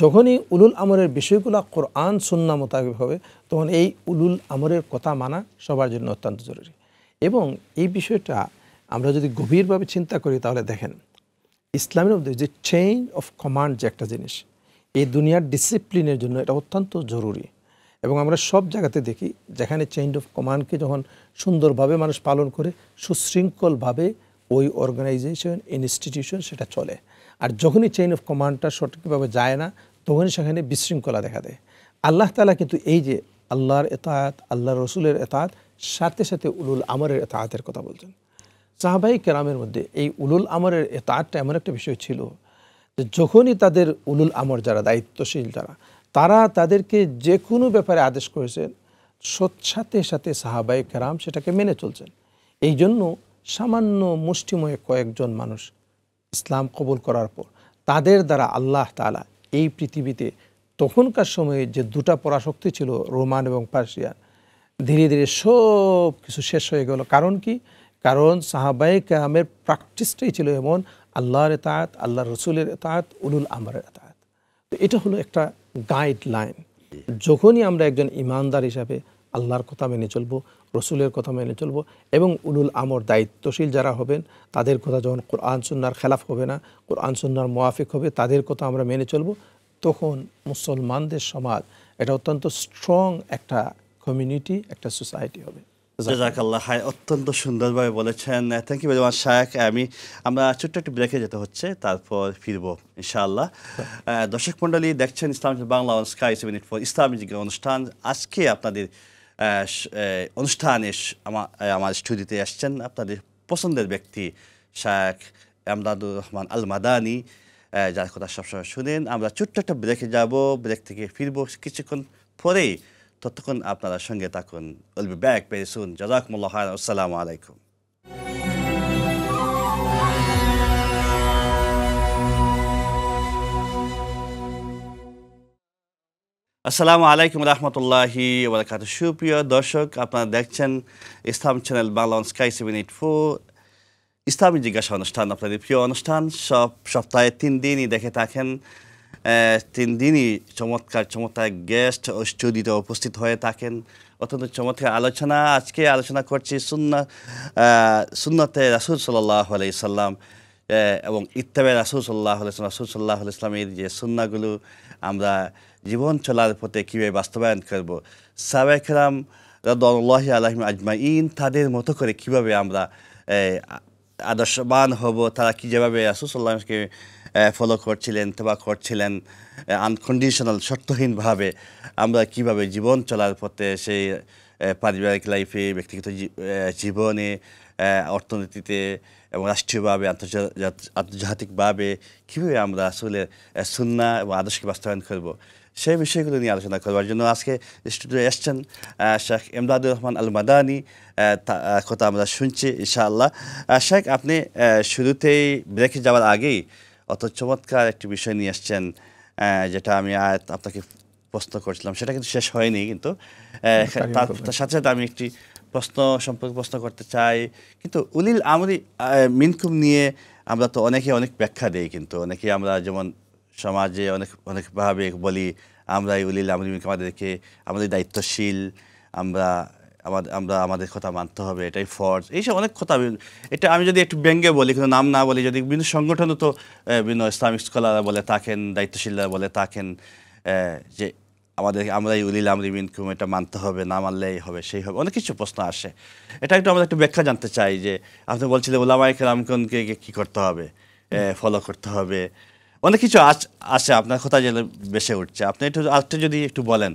B: যখনই উলুল আমরের বিষয়গুলো কোরআন সুন্নাহ মোতাবেক হবে, তখন এই উলুল আমরের কথা মানা সবার জন্য অত্যন্ত জরুরি। এবং এই বিষয়টা আমরা যদি গভীরভাবে চিন্তা করি, তাহলে দেখেন ইসলামের মধ্যে যে চেইন অফ কমান্ড যে একটা জিনিস, এই দুনিয়ার ডিসিপ্লিনের জন্য এটা অত্যন্ত জরুরি। এবং আমরা সব জায়গাতে দেখি, যেখানে চেইন অফ কমান্ডকে যখন সুন্দরভাবে মানুষ পালন করে, সুশৃঙ্খলভাবে ওই অর্গানাইজেশন, ইনস্টিটিউশন সেটা চলে। আর যখনই চেইন অফ কমান্ডটা সঠিকভাবে যায় না, তখনই সেখানে বিশৃঙ্খলা দেখা দেয়। আল্লাহ তাআলা কিন্তু এই যে আল্লাহর এতাআত, আল্লাহর রসুলের এতাআত, সাথে সাথে উলুল আমরের এতাআতের কথা বলছেন। সাহাবায়ে কেরামের মধ্যে এই উলুল আমরের এতাআতটা এমন একটা বিষয় ছিল যে যখনই তাদের উলুল আমর যারা, দায়িত্বশীল যারা, তারা তাদেরকে যে কোনো ব্যাপারে আদেশ করেছেন, সাথে সাথে সাহাবায়ে কেরাম সেটাকে মেনে চলছেন। এই জন্য সামান্য মুষ্টিময় কয়েকজন মানুষ ইসলাম কবুল করার পর তাদের দ্বারা আল্লাহ তাআলা এই পৃথিবীতে তখনকার সময়ে যে দুটা পরাশক্তি ছিল, রোমান এবং পার্সিয়ান, ধীরে ধীরে সব কিছু শেষ হয়ে গেল। কারণ কি, কারণ সাহাবায়ে কেরামের প্র্যাকটিসটাই ছিল এমন, আল্লাহর এতাআত, আল্লাহর রসুলের এতাআত, উলুল আমরের এতাআত। তো এটা হলো একটা গাইডলাইন। যখনই আমরা একজন ইমানদার হিসাবে আল্লাহর কথা মেনে চলবো, রসুলের কথা মেনে চলবো, এবং উলুল আমর দায়িত্বশীল যারা হবেন, তাদের কথা যখন কোরআন সুন্নাহর খেলাফ হবে না, কোরআন সুন্নাহর মুওয়াফিক হবে, তাদের কথা আমরা মেনে চলবো, তখন মুসলমানদের সমাজ এটা অত্যন্ত স্ট্রং একটা কমিউনিটি, একটা সোসাইটি হবে।
A: জাযাকাল্লাহ খাইর, অত্যন্ত সুন্দরভাবে বলেছেন। থ্যাংক ইউ ভেরি মাচ শায়েখ। আমরা ছোট্ট একটু ব্রেকে যেতে হচ্ছে, তারপর ফিরবো ইনশাআল্লাহ। দর্শক মণ্ডলী, দেখছেন ইসলাম বাংলা অন স্কাই 784 ইসলামী জিজ্ঞাসা অনুষ্ঠান। আজকে আপনাদের অনুষ্ঠানে আমার স্টুডিওতে আসছেন আপনাদের পছন্দের ব্যক্তি শায়েখ এমদাদুর রহমান আল মাদানী, যার কথা সবসময় শুনেন। আমরা ছোট্ট একটা ব্রেকে যাব, ব্রেক থেকে ফিরবো কিছুক্ষণ পরেই। ততক্ষণ আপনারা সঙ্গে থাকুন। Will be back very soon. জাযাকুমুল্লাহ খাইরান। আসসালামু আলাইকুম। আসসালামু আলাইকুম রহমতুল্লাহি ওয়া বারাকাতুহু। সুপ্রিয় দর্শক, আপনারা দেখছেন ইসলাম চ্যানেল বাংলা অন স্কাই 784 ইসলামী জিজ্ঞাসা অনুষ্ঠান, আপনাদের প্রিয় অনুষ্ঠান। সপ্তাহে 3 দিনই দেখে থাকেন। 3 দিনই চমৎকার চমৎকার গেস্ট ও স্টুডিওতে উপস্থিত হয়ে থাকেন। অত্যন্ত চমৎকার আলোচনা। আজকে আলোচনা করছি সুন্নতে রাসূল সাল্লাল্লাহু আলাইহি সাল্লাম এবং ইত্তেবা রাসূল সাল্লাল্লাহু আলাইহি সাল্লাম, রাসূল সাল্লাল্লাহু আলাইহি সাল্লামের যে সুন্নাহগুলো আমরা জীবন চলার পথে কীভাবে বাস্তবায়ন করব, সাহাবায়ে কেরাম রাদিয়াল্লাহু আলাইহিম আজমাইন তাদের মতো করে কীভাবে আমরা আদর্শবান হব, তারা কি যেভাবে রাসূল সাল্লাল্লাহু আলাইহি ওয়াসাল্লামকে ফলো করছিলেন, ইত্তেবা করছিলেন, আনকন্ডিশনাল, শর্তহীনভাবে আমরা কিভাবে জীবন চলার পথে, সেই পারিবারিক লাইফে, ব্যক্তিগত জীবনে, অর্থনীতিতে এবং রাষ্ট্রীয়ভাবে, আন্তর্জাতিকভাবে কীভাবে আমরা আসলে সুন্নাহ এবং আদর্শকে বাস্তবায়ন করব, সেই বিষয়গুলো নিয়ে আলোচনা করবার জন্য আজকে স্টুডিওতে এসছেন শেখ এমদাদুর রহমান আল মাদানী। কথা আমরা শুনছি ইনশাআল্লাহ। শেখ, আপনি শুরুতেই ব্রেকে যাওয়ার আগেই অত চমৎকার একটি বিষয় নিয়ে আসছেন, যেটা আমি আপনাকে প্রশ্ন করছিলাম, সেটা কিন্তু শেষ হয়নি। কিন্তু তার সাথে সাথে আমি একটি প্রশ্ন সম্পর্কে প্রশ্ন করতে চাই। কিন্তু উলিল আমরি মিনকুম নিয়ে আমরা তো অনেকে অনেক ব্যাখ্যা দেই, কিন্তু অনেকে আমরা যেমন সমাজে অনেকভাবে বলি আমরা এই উলিল আমরি মিনকুম, আমাদের দায়িত্বশীল, আমরা আমাদের কথা মানতে হবে, এটাই ফরজ, এইসব অনেক কথা। এটা আমি যদি একটু ব্যঙ্গে বলি, কিন্তু নাম না বলি, যদি বিভিন্ন সংগঠনও তো বিভিন্ন ইসলামিক স্কলাররা বলে থাকেন, দায়িত্বশীলরা বলে থাকেন যে আমরাই উলিল আমরি মিনকুম, এটা মানতে হবে, না মানলেই হবে সেই হবে, অনেক কিছু প্রশ্ন আসে। এটা একটু আমরা একটু ব্যাখ্যা জানতে চাই যে আপনি বলছিলেন উলামায়ে কেরামকে কি করতে হবে, ফলো করতে হবে, অনেক কিছু আসে আপনার কথা যেন বেশি উঠছে। আপনি একটু যদি একটু বলেন,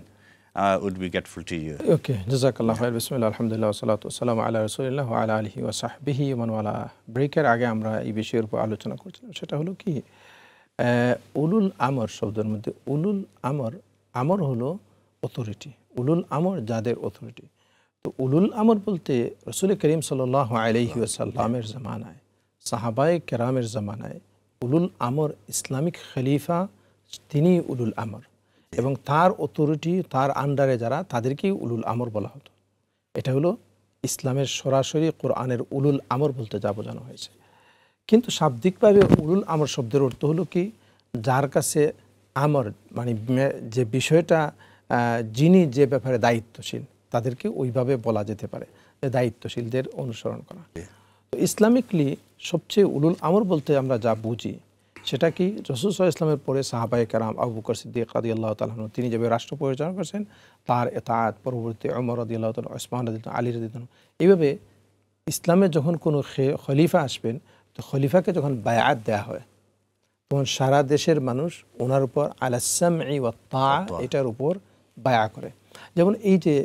A: would be grateful to you.
B: Okay, জাযাকাল্লাহু খাইর। বিসমিল্লাহ, আলহামদুলিল্লাহ, ওয়াসসালাতু ওয়াসসালামু আলা রাসূলিল্লাহ ওয়া আলা আলিহি ওয়া সাহবিহি ওয়া মান ওয়ালা। ব্রেকের আগে আমরা এই বিষয়ের উপর আলোচনা করছিলাম, সেটা হলো কি উলুল আমর শব্দের মধ্যে উলুল আমর হলো অথরিটি, উলুল আমর যাদের অথরিটি। তো উলুল আমর বলতে রাসূল করিম সাল্লাল্লাহু আলাইহি ওয়াসাল্লামের জামানায়, সাহাবায়ে কেরামের জামানায় উলুল আমর ইসলামিক খলিফা, তিনি উলুল আমর, এবং তার অথরিটি, তার আন্ডারে যারা, তাদেরকেই উলুল আমর বলা হতো। এটা হলো ইসলামের সরাসরি কোরআনের উলুল আমর বলতে যা বোঝানো হয়েছে। কিন্তু শাব্দিকভাবে উলুল আমর শব্দের অর্থ হলো কি, যার কাছে আমর মানে যে বিষয়টা, যিনি যে ব্যাপারে দায়িত্বশীল, তাদেরকে ওইভাবে বলা যেতে পারে যে দায়িত্বশীলদের অনুসরণ করা। তো ইসলামিকলি সবচেয়ে উলুল আমর বলতে আমরা যা বুঝি সেটা কি, রাসূল সাল্লাল্লাহু আলাইহি ওয়াসাল্লামের পরে সাহাবায়ে কেরাম, আবু বকর সিদ্দিক রাদিয়াল্লাহু তাআলা আনহু, তিনি যেভাবে রাষ্ট্র পরিচালনা করেছেন তার ইতাআত, পরবর্তী ওমর রাদিয়াল্লাহু তাআলা, ওসমান রাদিয়াল্লাহু তাআলা, আলী রাদিয়াল্লাহু তাআলা, এইভাবে ইসলামে যখন কোনো খলিফা আসবেন, তো খলিফাকে যখন বায়াত দেওয়া হয় তখন সারা দেশের মানুষ ওনার উপর আলাস সামঈ ওয়াত তাআ, এটার উপর বায়া করে। যেমন এই যে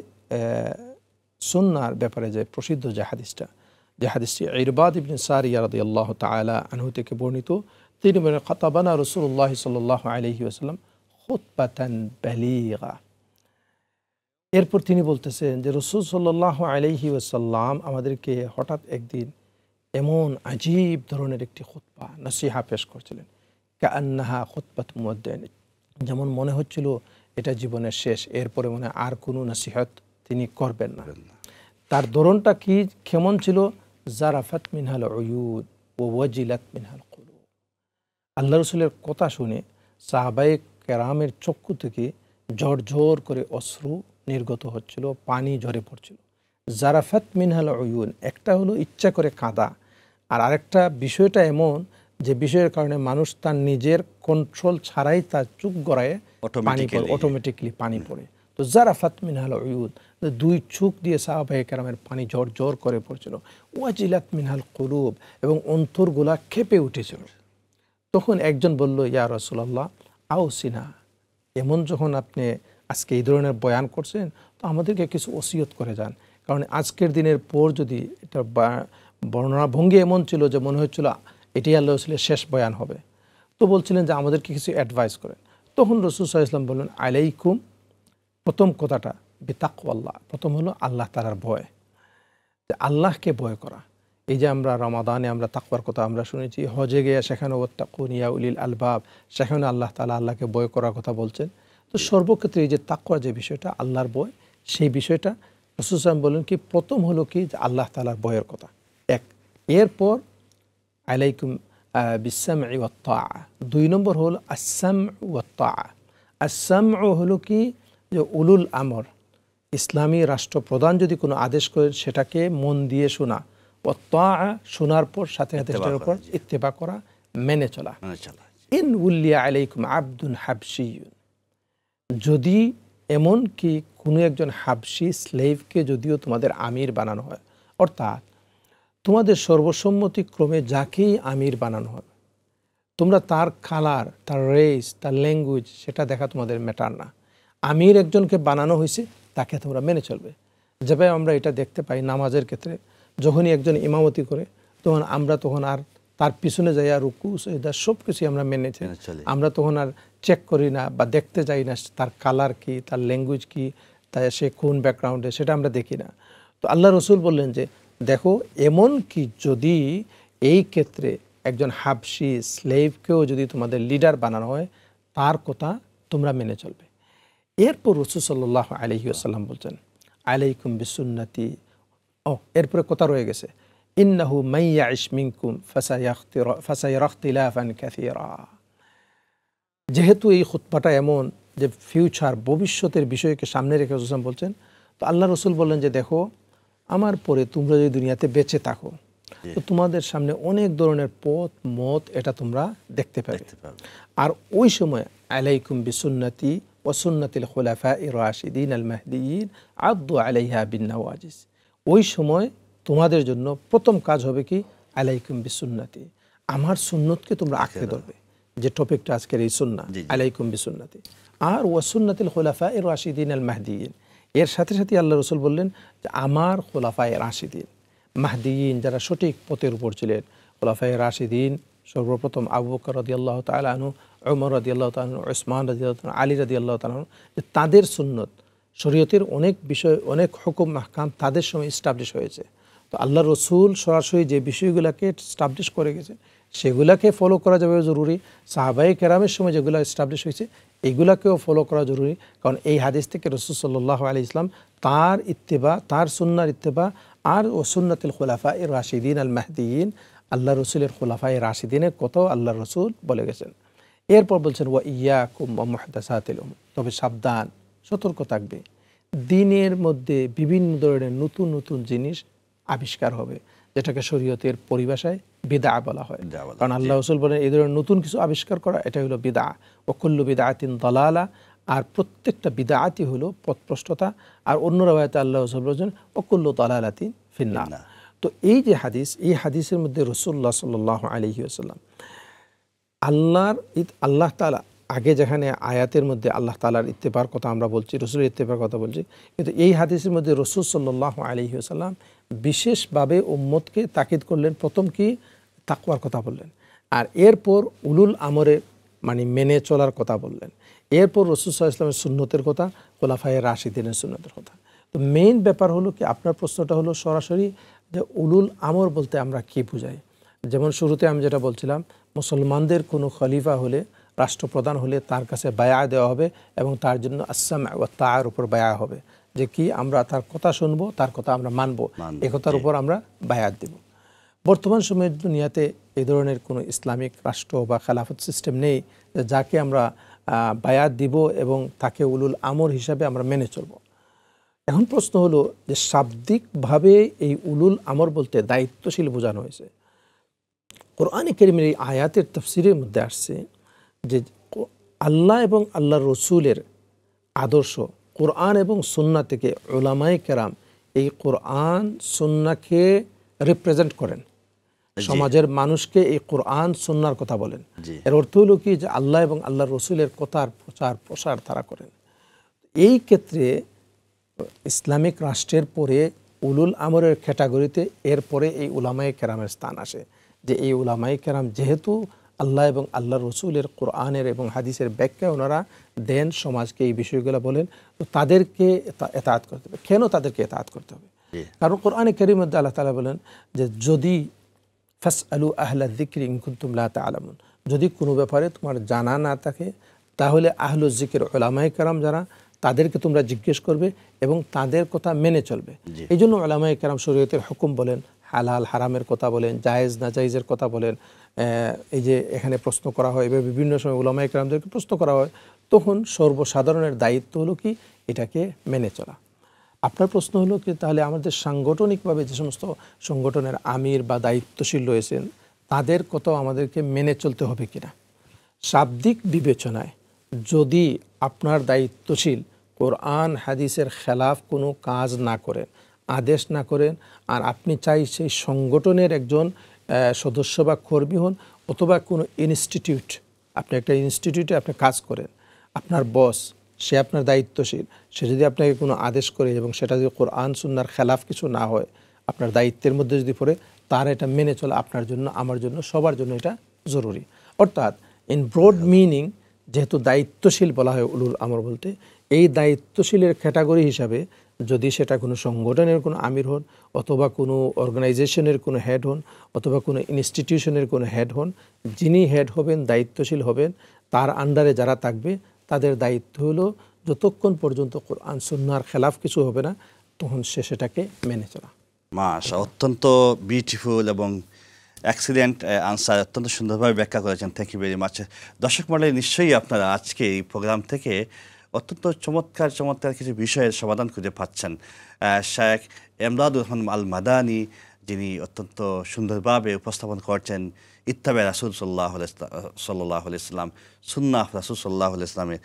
B: সুন্নাহর ব্যাপারে যে প্রসিদ্ধ যে হাদিসটি ইরবাদ ইবনে সারিয়া রাদিয়াল্লাহু তাআলা আনহু থেকে বর্ণিত, তিনি বলেন খাতাবানা রাসূলুল্লাহ সাল্লাল্লাহু আলাইহি ওয়াসাল্লাম খুতবাতান বালিগা। এরপর তিনি বলতেছেন যে রাসূল সাল্লাল্লাহু আলাইহি ওয়াসাল্লাম আমাদেরকে হঠাৎ একদিন এমন আজীব ধরনের একটি খুতবা, নসিহা পেশ করছিলেন, কাআন্নাহা খুতবাত মুওয়াদ্দিন, যেমন মনে হচ্ছিল এটা জীবনের শেষ, এরপরে মনে আর কোনো নসিহত তিনি করবেন না। তার ধরনটা কি কেমন ছিল, জারাফাত মিনহাল উয়ুন ওয়া ওয়াজিলাত মিনহাল কুলুব। আল্লাহ রাসূলের কথা শুনে সাহাবায়ে কেরামের চক্ষু থেকে ঝরঝর করে অশ্রু নির্গত হচ্ছিল, পানি ঝরে পড়ছিল। জারাফাত মিনহাল উয়ুন, একটা হলো ইচ্ছা করে কাঁদা, আর আরেকটা বিষয়টা এমন যে বিষয়ের কারণে মানুষ তার নিজের কন্ট্রোল ছাড়াই তার চোখ গড়ায় পানি পড়ে, অটোমেটিকলি পানি পড়ে। তো জারাফাত মিনহাল উয়ুন, দুই চোখ দিয়ে সাহাবায়ে কেরামের পানি ঝরঝর করে পড়ছিল। ওয়াজিলাত মিনহাল কুলুব, এবং অন্তরগুলা কেঁপে উঠেছিল। তখন একজন বলল, ইয়া রাসূলুল্লাহ আওসিনা, এমন যখন আপনি আজকে এই ধরনের বয়ান করছেন, তো আমাদেরকে কিছু ওসিয়ত করে যান, কারণ আজকের দিনের পর যদি এটা বর্ণনা ভঙ্গি এমন ছিল যে মনে হচ্ছিল এটাই আল্লাহ রাসূলের শেষ বয়ান হবে। তো বলছিলেন যে আমাদেরকে কিছু অ্যাডভাইস করেন। তখন রাসূল সাল্লাল্লাহু আলাইহি ওয়াসাল্লাম বললেন, আলাইকুম, প্রথম কথাটা বিতাকওয়াল্লাহ, প্রথম হলো আল্লাহ তাআলার ভয়, যে আল্লাহকে ভয় করা। এই যে আমরা রমাদানে আমরা তাকওয়ার কথা আমরা শুনেছি, হজে গিয়ে সেখানে ওয়াত্তাকুন ইয়া উলিল আলবাব, সেখানে আল্লাহ তাআলা আল্লাহকে ভয় করার কথা বলছেন। তো সর্বক্ষেত্রে এই যে তাকওয়া যে বিষয়টা, আল্লাহর ভয়, সেই বিষয়টা রাসূল সাল্লাল্লাহু আলাইহি ওয়াসাল্লাম বলেন কি, প্রথম হলো কি যে আল্লাহ তাআলার ভয়ের কথা এক। এরপর আলাইকুম বিসসামঈ ওয়াত তাআ, দুই নম্বর হলো আসসামউ ওয়াত তাআ। আসসামউ হলো কি যে উলুল আমর, ইসলামী রাষ্ট্রপ্রধান যদি কোনো আদেশ করেন সেটাকে মন দিয়ে শোনা, ওয়াত তাআ, শোনার পর সাথে সাথে সেটার উপর ইত্তেবা করা, মেনে চলা। ইন উল্লিয়া আলাইকুম আবদুন হাবশিয়ুন, যদি এমন কি কোনো একজন হাবশি স্লেভকে যদিও তোমাদের আমির বানানো হয়, অর্থাৎ তোমাদের সর্বসম্মতিক্রমে যাকেই আমির বানানো হবে, তোমরা তার কালার, তার রেস, তার ল্যাঙ্গুয়েজ, সেটা দেখা তোমাদের ম্যাটার না। আমির একজনকে বানানো হয়েছে, তাকে তোমরা মেনে চলবে। যেভাবে আমরা এটা দেখতে পাই নামাজের ক্ষেত্রে, যখনই একজন ইমামতি করে তখন আমরা তখন আর তার পিছনে যাই, আর রুকু সিজদা সব কিছুই আমরা মেনে চলি। আমরা তখন আর চেক করি না বা দেখতে যাই না তার কালার কি, তার ল্যাঙ্গুয়েজ কি, তাই সে কোন ব্যাকগ্রাউন্ডে, সেটা আমরা দেখি না। তো আল্লাহ রসুল বললেন যে দেখো, এমন কি যদি এই ক্ষেত্রে একজন হাবশি স্লেভকেও যদি তোমাদের লিডার বানানো হয়, তার কথা তোমরা মেনে চলবে। এরপর রাসূল সাল্লাল্লাহু আলাইহি ওয়াসাল্লাম বলছেন, আলাইকুম বিসুন্নতি। এরপরে কথা রয়ে গেছে, ইন্নাহু মান ইয়াইশ মিনকুম ফাসায়ারা ইখতিলাফান কাসীরা। যেহেতু এই খুতবাটা এমন যে ফিউচার, ভবিষ্যতের বিষয়কে সামনে রেখে রাসূল বলছেন, তো আল্লাহ রসুল বললেন যে দেখো, আমার পরে তোমরা যদি দুনিয়াতে বেঁচে থাকো, তো তোমাদের সামনে অনেক ধরনের পথ মত এটা তোমরা দেখতে পাবে। আর ওই সময় আলাইকুম বিসুন্নতি ওয়া সুন্নাতিল খুলাফায়ে রাশিদিন আল মাহদিয়িন আদ্দু আলাইহা বিন নওয়াজিস। ওই সময় তোমাদের জন্য প্রথম কাজ হবে কি, আলাইকুম বিসুন্নতি, আমার সুন্নতকে তোমরা আঁকড়ে ধরবে, যে টপিকটা আজকের এই সুন্নাহ, আলাইকুম বিসুন্নতি। আর ওয়া সুন্নাতিল খুলাফায়ে রাশিদিন আল মাহদিয়িন, এর সাথে সাথে আল্লাহ রসুল বললেন যে আমার খোলাফায়ে রাশিদিন মাহদিয়িন, যারা সঠিক পথের উপর ছিলেন। খোলাফায়ে রাশিদিন সর্বপ্রথম আবু বকর রাদিয়াল্লাহু তাআলা আনহু, ওমর রাদিয়াল্লাহু তাআলা আনহু, উসমান রাদিয়াল্লাহু তাআলা আনহু, আলী রাদিয়াল্লাহু তাআলা আনহু, যে তাদের সুন্নত, শরীয়তের অনেক বিষয়, অনেক হুকুম মাহকাম তাদের সময় এস্টাবলিশ হয়েছে। তো আল্লাহ রসুল সরাসরি যে বিষয়গুলোকে এস্টাবলিশ করে গেছে সেগুলাকে ফলো করা যাবে জরুরি। সাহাবায়ে কেরামের সময় যেগুলো এস্টাবলিশ হয়েছে এইগুলাকেও ফলো করা জরুরি, কারণ এই হাদিস থেকে রাসূল সাল্লাল্লাহু আলাইহি ইসলাম তার ইত্তেবা, তার সুন্নার ইত্তেবা আর ও সুন্নাতুল খুলাফায়ে রাশিদিন আল মাহদিয়িন, আল্লাহ রসুলের খুলাফায়ে রাশিদিনের কথাও আল্লাহ রসুল বলে গেছেন। এরপর বলছেন ওয়া ইয়াকুম ওয়া মুহদাসাতিল উমুর, তবে সাবধান, সতর্ক থাকবে, দিনের মধ্যে বিভিন্ন ধরনের নতুন নতুন জিনিস আবিষ্কার হবে, যেটাকে শরীয়তের পরিভাষায় বিদআ বলা হয়। কারণ আল্লাহ রাসূল বলেন এই ধরনের নতুন কিছু আবিষ্কার করা, এটা হলো বিদআ। ওয়া কুল্লু বিদআতিন দালালা, আর প্রত্যেকটা বিদআতই হলো পথভ্রষ্টতা। আর অন্য রাওয়ায়াতে আল্লাহ রাসূল বলেন ওয়া কুল্লু দালালাতিন ফিন্নার। তো এই যে হাদিস, এই হাদিসের মধ্যে রাসূলুল্লাহ সাল্লাল্লাহু আলাইহি ওয়াসাল্লাম আল্লাহ তাআলা, আগে যেখানে আয়াতের মধ্যে আল্লাহ তাআলার ইত্তেবার কথা আমরা বলছি, রসুলের ইত্তেবার কথা বলছি, কিন্তু এই হাদিসের মধ্যে রাসূল সাল্লাল্লাহু আলাইহি ওয়াসাল্লাম বিশেষভাবে উম্মতকে তাকিদ করলেন। প্রথম কি, তাকওয়ার কথা বললেন, আর এরপর উলুল আমরের মানে মেনে চলার কথা বললেন। এরপর রাসূল সাল্লাল্লাহু আলাইহি ওয়াসাল্লামের সুন্নতের কথা, খোলাফায়ে রাশিদিনের সুন্নতের কথা। তো মেইন ব্যাপার হলো কি, আপনার প্রশ্নটা হলো সরাসরি যে উলুল আমর বলতে আমরা কি বুঝাই। যেমন শুরুতে আমি যেটা বলছিলাম, মুসলমানদের কোনো খলিফা হলে, রাষ্ট্রপ্রধান হলে তার কাছে বায়া দেওয়া হবে এবং তার জন্য আসসামা ওয়া তাআর উপর বায়া হবে, যে কি আমরা তার কথা শুনবো, তার কথা আমরা মানবো, এই কথার উপর আমরা বায়াত দেব। বর্তমান সময়ের দুনিয়াতে এই ধরনের কোনো ইসলামিক রাষ্ট্র বা খেলাফত সিস্টেম নেই যাকে আমরা বায়াত দিব এবং তাকে উলুল আমর হিসাবে আমরা মেনে চলব। এখন প্রশ্ন হলো যে শাব্দিকভাবে এই উলুল আমর বলতে দায়িত্বশীল বোঝানো হয়েছে। কোরআনে কারীমের এই আয়াতের তাফসীরের মধ্যে আসছে যে আল্লাহ এবং আল্লাহর রসুলের আদর্শ কোরআন এবং সুন্নাহ থেকে উলামায়ে কেরাম এই কোরআন সুন্নাহকে রিপ্রেজেন্ট করেন, সমাজের মানুষকে এই কোরআন সুন্নাহর কথা বলেন। এর অর্থ হলো কি, যে আল্লাহ এবং আল্লাহর রসুলের কথার প্রচার প্রসার তারা করেন। এই ক্ষেত্রে ইসলামিক রাষ্ট্রের পরে উলুল আমরের ক্যাটাগরিতে এরপরে এই উলামায়ে কেরামের স্থান আসে, যে এই উলামায়ে কেরাম যেহেতু আল্লাহ এবং আল্লাহর রসুলের কোরআনের এবং হাদিসের ব্যাখ্যা ওনারা দেন, সমাজকে এই বিষয়গুলো বলেন, তো তাদেরকে এতাআত করতে হবে। কেন তাদেরকে এতাআত করতে হবে? কারণ কোরআনে কারীমের মধ্যে আল্লাহ তাআলা বলেন যে যদি ফাসআলু আহলা যিকরি ইন কুনতুম লা তা'লামুন, যদি কোনো ব্যাপারে তোমার জানা না থাকে তাহলে আহলুজ যিকর উলামায়ে কেরাম যারা, তাদেরকে তোমরা জিজ্ঞেস করবে এবং তাদের কথা মেনে চলবে। এই জন্য উলামায়ে কেরাম শরীয়তের হুকুম বলেন, হালাল হারামের কথা বলেন, জায়েজ না জায়েজের কথা বলেন। এই যে এখানে প্রশ্ন করা হয়, এভাবে বিভিন্ন সময় উলামায়ে কেরামদেরকে প্রশ্ন করা হয়, তখন সর্বসাধারণের দায়িত্ব হলো কি, এটাকে মেনে চলা। আপনার প্রশ্ন হলো কি, তাহলে আমাদের সাংগঠনিকভাবে যে সমস্ত সংগঠনের আমির বা দায়িত্বশীল রয়েছেন তাদের কথাও আমাদেরকে মেনে চলতে হবে কিনা। শাব্দিক বিবেচনায় যদি আপনার দায়িত্বশীল কোরআন হাদিসের খেলাফ কোনো কাজ না করেন, আদেশ না করেন, আর আপনি চাই সেই সংগঠনের একজন সদস্য বা কর্মী হন, অথবা কোনো ইনস্টিটিউট, আপনি একটা ইনস্টিটিউটে আপনি কাজ করেন, আপনার বস সে আপনার দায়িত্বশীল, সে যদি আপনাকে কোনো আদেশ করে এবং সেটা যদি কোরআন সুন্নাহর খেলাফ কিছু না হয়, আপনার দায়িত্বের মধ্যে যদি পড়ে, তার এটা মেনে চলা আপনার জন্য, আমার জন্য, সবার জন্য এটা জরুরি। অর্থাৎ ইন ব্রড মিনিং, যেহেতু দায়িত্বশীল বলা হয় উলুল আমর বলতে, এই দায়িত্বশীলের ক্যাটাগরি হিসাবে যদি সেটা কোনো সংগঠনের কোনো আমির হন, অথবা কোনো অর্গানাইজেশনের কোনো হেড হন, অথবা কোনো ইনস্টিটিউশনের কোনো হেড হন, যিনি হেড হবেন, দায়িত্বশীল হবেন, তার আন্ডারে যারা থাকবে তাদের দায়িত্ব হলো যতক্ষণ পর্যন্ত কোরআন সুন্নাহর খেলাফ কিছু হবে না তখন সে সেটাকে মেনে চলা।
A: মাশাআল্লাহ, অত্যন্ত বিউটিফুল এবং এক্সিলেন্ট আনসার, অত্যন্ত সুন্দরভাবে ব্যাখ্যা করেছেন। Thank you very much. দর্শক মণ্ডলী, নিশ্চয়ই আপনারা আজকে এই প্রোগ্রাম থেকে অত্যন্ত চমৎকার চমৎকার কিছু বিষয়ের সমাধান খুঁজে পাচ্ছেন। শেখ এমদাদুর রহমান আল মাদানী যিনি অত্যন্ত সুন্দরভাবে উপস্থাপন করছেন ইত্তাবে রাসূল সাল্লাল্লাহু আলাইহি সাল্লাম, সুন্নাহ রাসূল সাল্লাল্লাহু আলাইহি সাল্লামের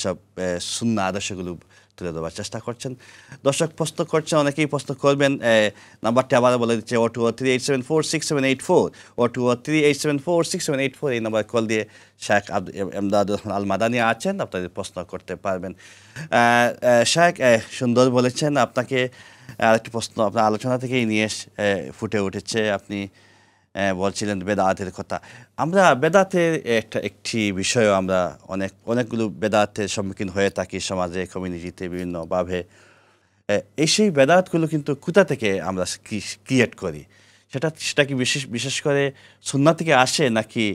A: সব সুন্নাহ আদর্শগুলো তুলে দেওয়ার চেষ্টা করছেন। দর্শক প্রশ্ন করছেন, অনেকেই প্রশ্ন করবেন। নাম্বারটি আবার বলে দিচ্ছে 02038746784, 02038746784, এই নাম্বার কল দিয়ে শেখ এমদাদুর রহমান আল মাদানী আছেন, আপনাদের প্রশ্ন করতে পারবেন। শেখ সুন্দর বলেছেন। আপনাকে আরেকটি প্রশ্ন আপনার আলোচনা থেকেই নিয়ে ফুটে উঠেছে। আপনি বলছিলেন বেদাতের কথা। আমরা বেদাতের একটি বিষয়ও আমরা অনেকগুলো বেদাতের সম্মুখীন হয়ে থাকি সমাজে, কমিউনিটিতে বিভিন্নভাবে। এই সেই বেদাতগুলো কিন্তু কোথা থেকে আমরা ক্রিয়েট করি, সেটা কি বিশেষ করে সুন্নাহ থেকে আসে, নাকি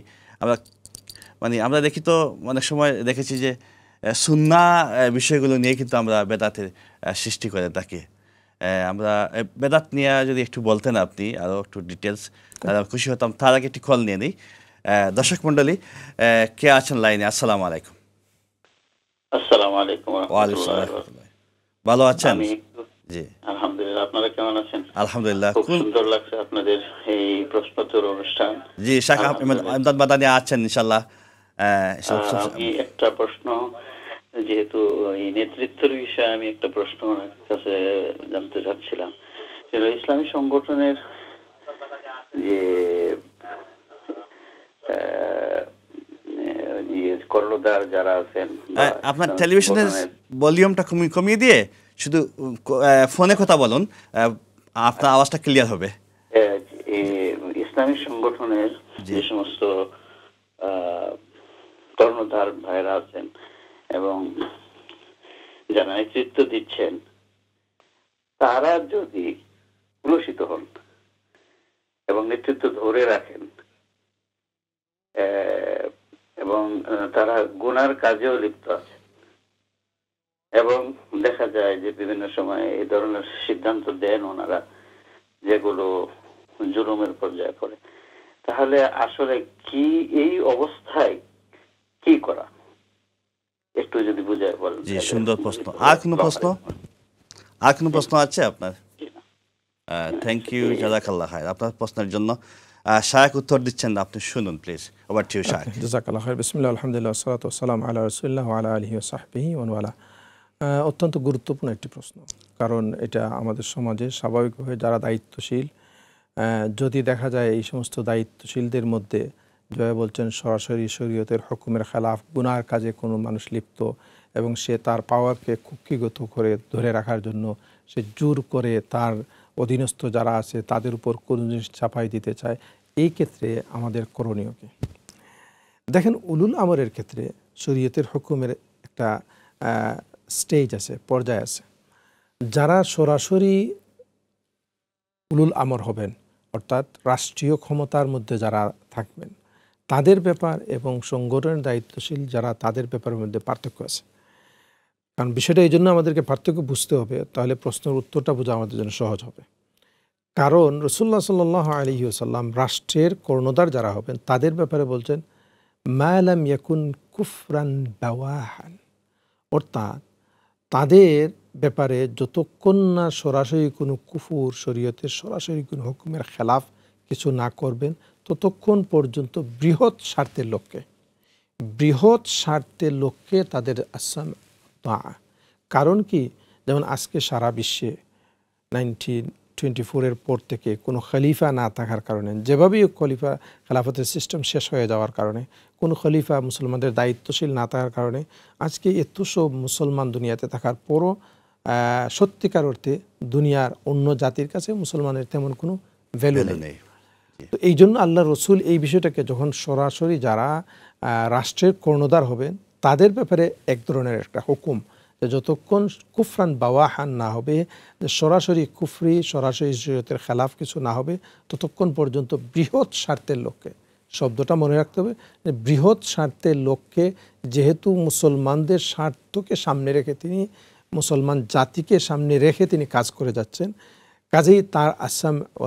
A: আমরা দেখি তো অনেক সময় দেখেছি যে সুন্নাহ বিষয়গুলো নিয়ে কিন্তু আমরা বেদাতের সৃষ্টি করে থাকি। আমরা বেদাত নিয়ে যদি একটু বলতেন আপনি আরও একটু ডিটেলস, খুশি হতাম। তার আগে একটি কল নিয়ে নিই। দর্শক মণ্ডলী, কে আছেন লাইনে? আসসালামু আলাইকুম।
D: আসসালামু আলাইকুম।
A: ভালো আছেন? জি
D: আলহামদুলিল্লাহ। আপনারা কেমন আছেন?
A: আলহামদুলিল্লাহ।
D: খুব সুন্দর লাগছে আপনাদের এই প্রশ্নোত্তর অনুষ্ঠান।
A: জি, শেখ এমদাদ মাদানী আছেন ইনশাআল্লাহ।
D: আমি একটা প্রশ্ন, যেহেতু এই নেতৃত্বের বিষয়ে আমি একটা প্রশ্ন ওনার কাছে জানতে চাচ্ছিলাম। ইসলামী সংগঠনের যে কর্ণধার যারা আছেন,
A: আপনার টেলিভিশনের ভলিউমটা কমিয়ে দিয়ে শুধু ফোনে কথা বলুন, আপনার আওয়াজটা ক্লিয়ার হবে।
D: ইসলামী সংগঠনের যে সমস্ত কর্ণধার ভাইরা আছেন এবং যারা নেতৃত্ব দিচ্ছেন, তারা যদি কুলসিত হন এবং নেতৃত্ব ধরে রাখেন এবং তারা গুনার কাজেও লিপ্ত আছে, এবং দেখা যায় যে বিভিন্ন সময় এই ধরনের সিদ্ধান্ত দেন ওনারা যেগুলো জুলুমের পর্যায়ে পড়ে, তাহলে আসলে কি এই অবস্থায় কি করা, একটু যদি বুঝায় বলেন।
A: জি, সুন্দর প্রশ্ন। আর কোনো প্রশ্ন আছে আপনার? থ্যাংক ইউ, জাযাকাল্লাহ খায়র আপনার প্রশ্নের জন্য। শায়েখ উত্তর দিচ্ছেন, আপনি শুনুন প্লিজ। ওভার টু ইউ শায়েখ।
B: জাযাকাল্লাহ খায়র। বিসমিল্লাহ, আলহামদুলিল্লাহ, ওয়াসসালাতু ওয়াসসালামু আলা রাসূলিল্লাহ ওয়া আলা আলিহি ওয়া সাহবিহি ওয়া ওয়ালা। অত্যন্ত গুরুত্বপূর্ণ একটি প্রশ্ন, কারণ এটা আমাদের সমাজে স্বাভাবিকভাবে যারা দায়িত্বশীল, যদি দেখা যায় এই সমস্ত দায়িত্বশীলদের মধ্যে জয়া বলছেন সরাসরি শরীয়তের হুকুমের খেলাফ গুনার কাজে কোনো মানুষ লিপ্ত এবং সে তার পাওয়ারকে কুক্ষিগত করে ধরে রাখার জন্য সে জোর করে তার অধীনস্থ যারা আছে তাদের উপর কোনো জিনিস চাপাই দিতে চায়, এই ক্ষেত্রে আমাদের করণীয় কি? দেখেন, উলুল আমরের ক্ষেত্রে শরীয়তের হুকুমের একটা স্টেজ আছে, পর্যায় আছে। যারা সরাসরি উলুল আমর হবেন, অর্থাৎ রাষ্ট্রীয় ক্ষমতার মধ্যে যারা থাকবেন, তাদের ব্যাপার এবং সংগঠনের দায়িত্বশীল যারা, তাদের ব্যাপারের মধ্যে পার্থক্য আছে। কারণ বিষয়টা এই জন্য আমাদেরকে পার্থক্য বুঝতে হবে, তাহলে প্রশ্নের উত্তরটা বোঝা আমাদের জন্য সহজ হবে। কারণ রাসূলুল্লাহ সাল্লাল্লাহু আলাইহি ওয়াসাল্লাম রাষ্ট্রের কর্ণধার যারা হবেন তাদের ব্যাপারে বলছেন মা লাম ইয়াকুন কুফরান বাওয়াহান, অর্থাৎ তাদের ব্যাপারে যতক্ষণ না সরাসরি কোনো কুফুর, শরীয়তের সরাসরি কোনো হুকুমের খেলাফ কিছু না করবেন, ততক্ষণ পর্যন্ত বৃহৎ স্বার্থের লক্ষ্যে তাদের আসাম তা। কারণ কি, যেমন আজকে সারা বিশ্বে 1924-এর পর থেকে কোনো খলিফা না থাকার কারণে, যেভাবেই খেলাফতের সিস্টেম শেষ হয়ে যাওয়ার কারণে, কোনো খলিফা মুসলমানদের দায়িত্বশীল না থাকার কারণে আজকে এত সব মুসলমান দুনিয়াতে থাকার পরও সত্যিকার অর্থে দুনিয়ার অন্য জাতির কাছে মুসলমানের তেমন কোনো ভ্যালু নেই। তো এই জন্য আল্লাহ রসুল এই বিষয়টাকে যখন সরাসরি যারা রাষ্ট্রের কর্ণধার হবেন তাদের ব্যাপারে এক ধরনের একটা হুকুম, যে যতক্ষণ কুফরান বাওয়াহান না হবে, যে সরাসরি কুফরি, সরাসরি শরীয়তের খেলাফ কিছু না হবে, ততক্ষণ পর্যন্ত বৃহৎ স্বার্থের লক্ষ্যে, শব্দটা মনে রাখতে হবে, যে বৃহৎ স্বার্থের লক্ষ্যে, যেহেতু মুসলমানদের স্বার্থকে সামনে রেখে তিনি, মুসলমান জাতিকে সামনে রেখে তিনি কাজ করে যাচ্ছেন, কাজেই তার আসাম ও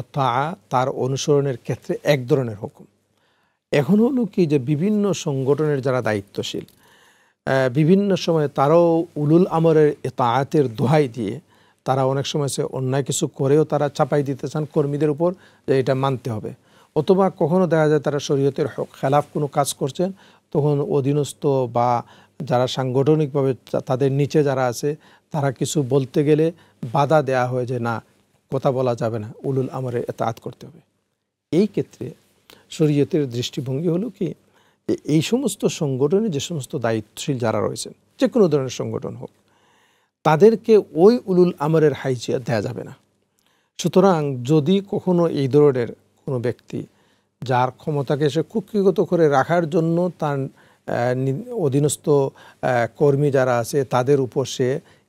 B: তার অনুসরণের ক্ষেত্রে এক ধরনের হুকুম। এখন হলো কি, যে বিভিন্ন সংগঠনের যারা দায়িত্বশীল বিভিন্ন সময় তারাও উলুল আমরের ইতাআতের দোহাই দিয়ে তারা অনেক সময় সে অন্যায় কিছু করেও তারা চাপাই দিতে চান কর্মীদের উপর যে এটা মানতে হবে, অথবা কখনো দেখা যায় তারা শরীয়তের খেলাফ কোনো কাজ করছেন, তখন অধীনস্থ বা যারা সাংগঠনিকভাবে তাদের নিচে যারা আছে তারা কিছু বলতে গেলে বাধা দেয়া হয় যে না, কথা বলা যাবে না, উলুল আমরে ইতাআত করতে হবে। এই ক্ষেত্রে শরীয়তের দৃষ্টিভঙ্গি হলো কি, এই সমস্ত সংগঠনে যে সমস্ত দায়িত্বশীল যারা রয়েছেন, যে কোনো ধরনের সংগঠন হোক, তাদেরকে ওই উলুল আমরের হাইজিয়া দেয়া যাবে না। সুতরাং যদি কখনো এই ধরনের কোনো ব্যক্তি যার ক্ষমতাকে সে কুক্ষিগত করে রাখার জন্য তার অধীনস্থ কর্মী যারা আছে তাদের উপর সে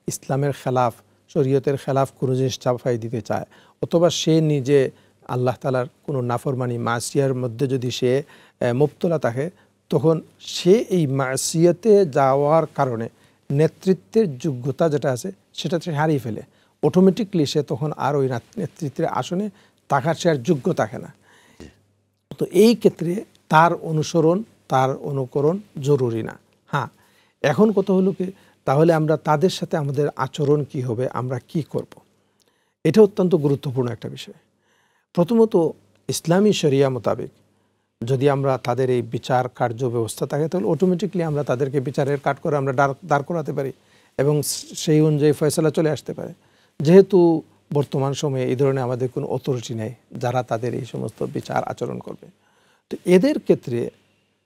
B: ইসলামের খেলাফ, শরীয়তের খেলাফ কোনো জিনিস চাপাই দিতে চায়, অথবা সে নিজে আল্লাহ তাআলার কোনো নাফরমানি মাসিয়ার মধ্যে যদি সে মুবতলা থাকে, তখন সে এই মাসিয়াতে যাওয়ার কারণে নেতৃত্বের যোগ্যতা যেটা আছে সেটা সে হারিয়ে ফেলে। অটোমেটিকলি সে তখন আর ওই নেতৃত্বের আসনে থাকার সে আর যোগ্য থাকে না। তো এই ক্ষেত্রে তার অনুসরণ, তার অনুকরণ জরুরি না। হ্যাঁ, এখন কথা হলো কি, তাহলে আমরা তাদের সাথে আমাদের আচরণ কি হবে, আমরা কি করব, এটা অত্যন্ত গুরুত্বপূর্ণ একটা বিষয়। প্রথমত ইসলামী শরিয়া মোতাবেক যদি আমরা তাদের এই বিচার কার্য ব্যবস্থা থাকে, তাহলে অটোমেটিকলি আমরা তাদেরকে বিচারের কাঠ করে আমরা দাঁড় করাতে পারি এবং সেই অনুযায়ী ফয়সালা চলে আসতে পারে। যেহেতু বর্তমান সময়ে এই ধরনের আমাদের কোনো অথরিটি নেই যারা তাদের এই সমস্ত বিচার আচরণ করবে, তো এদের ক্ষেত্রে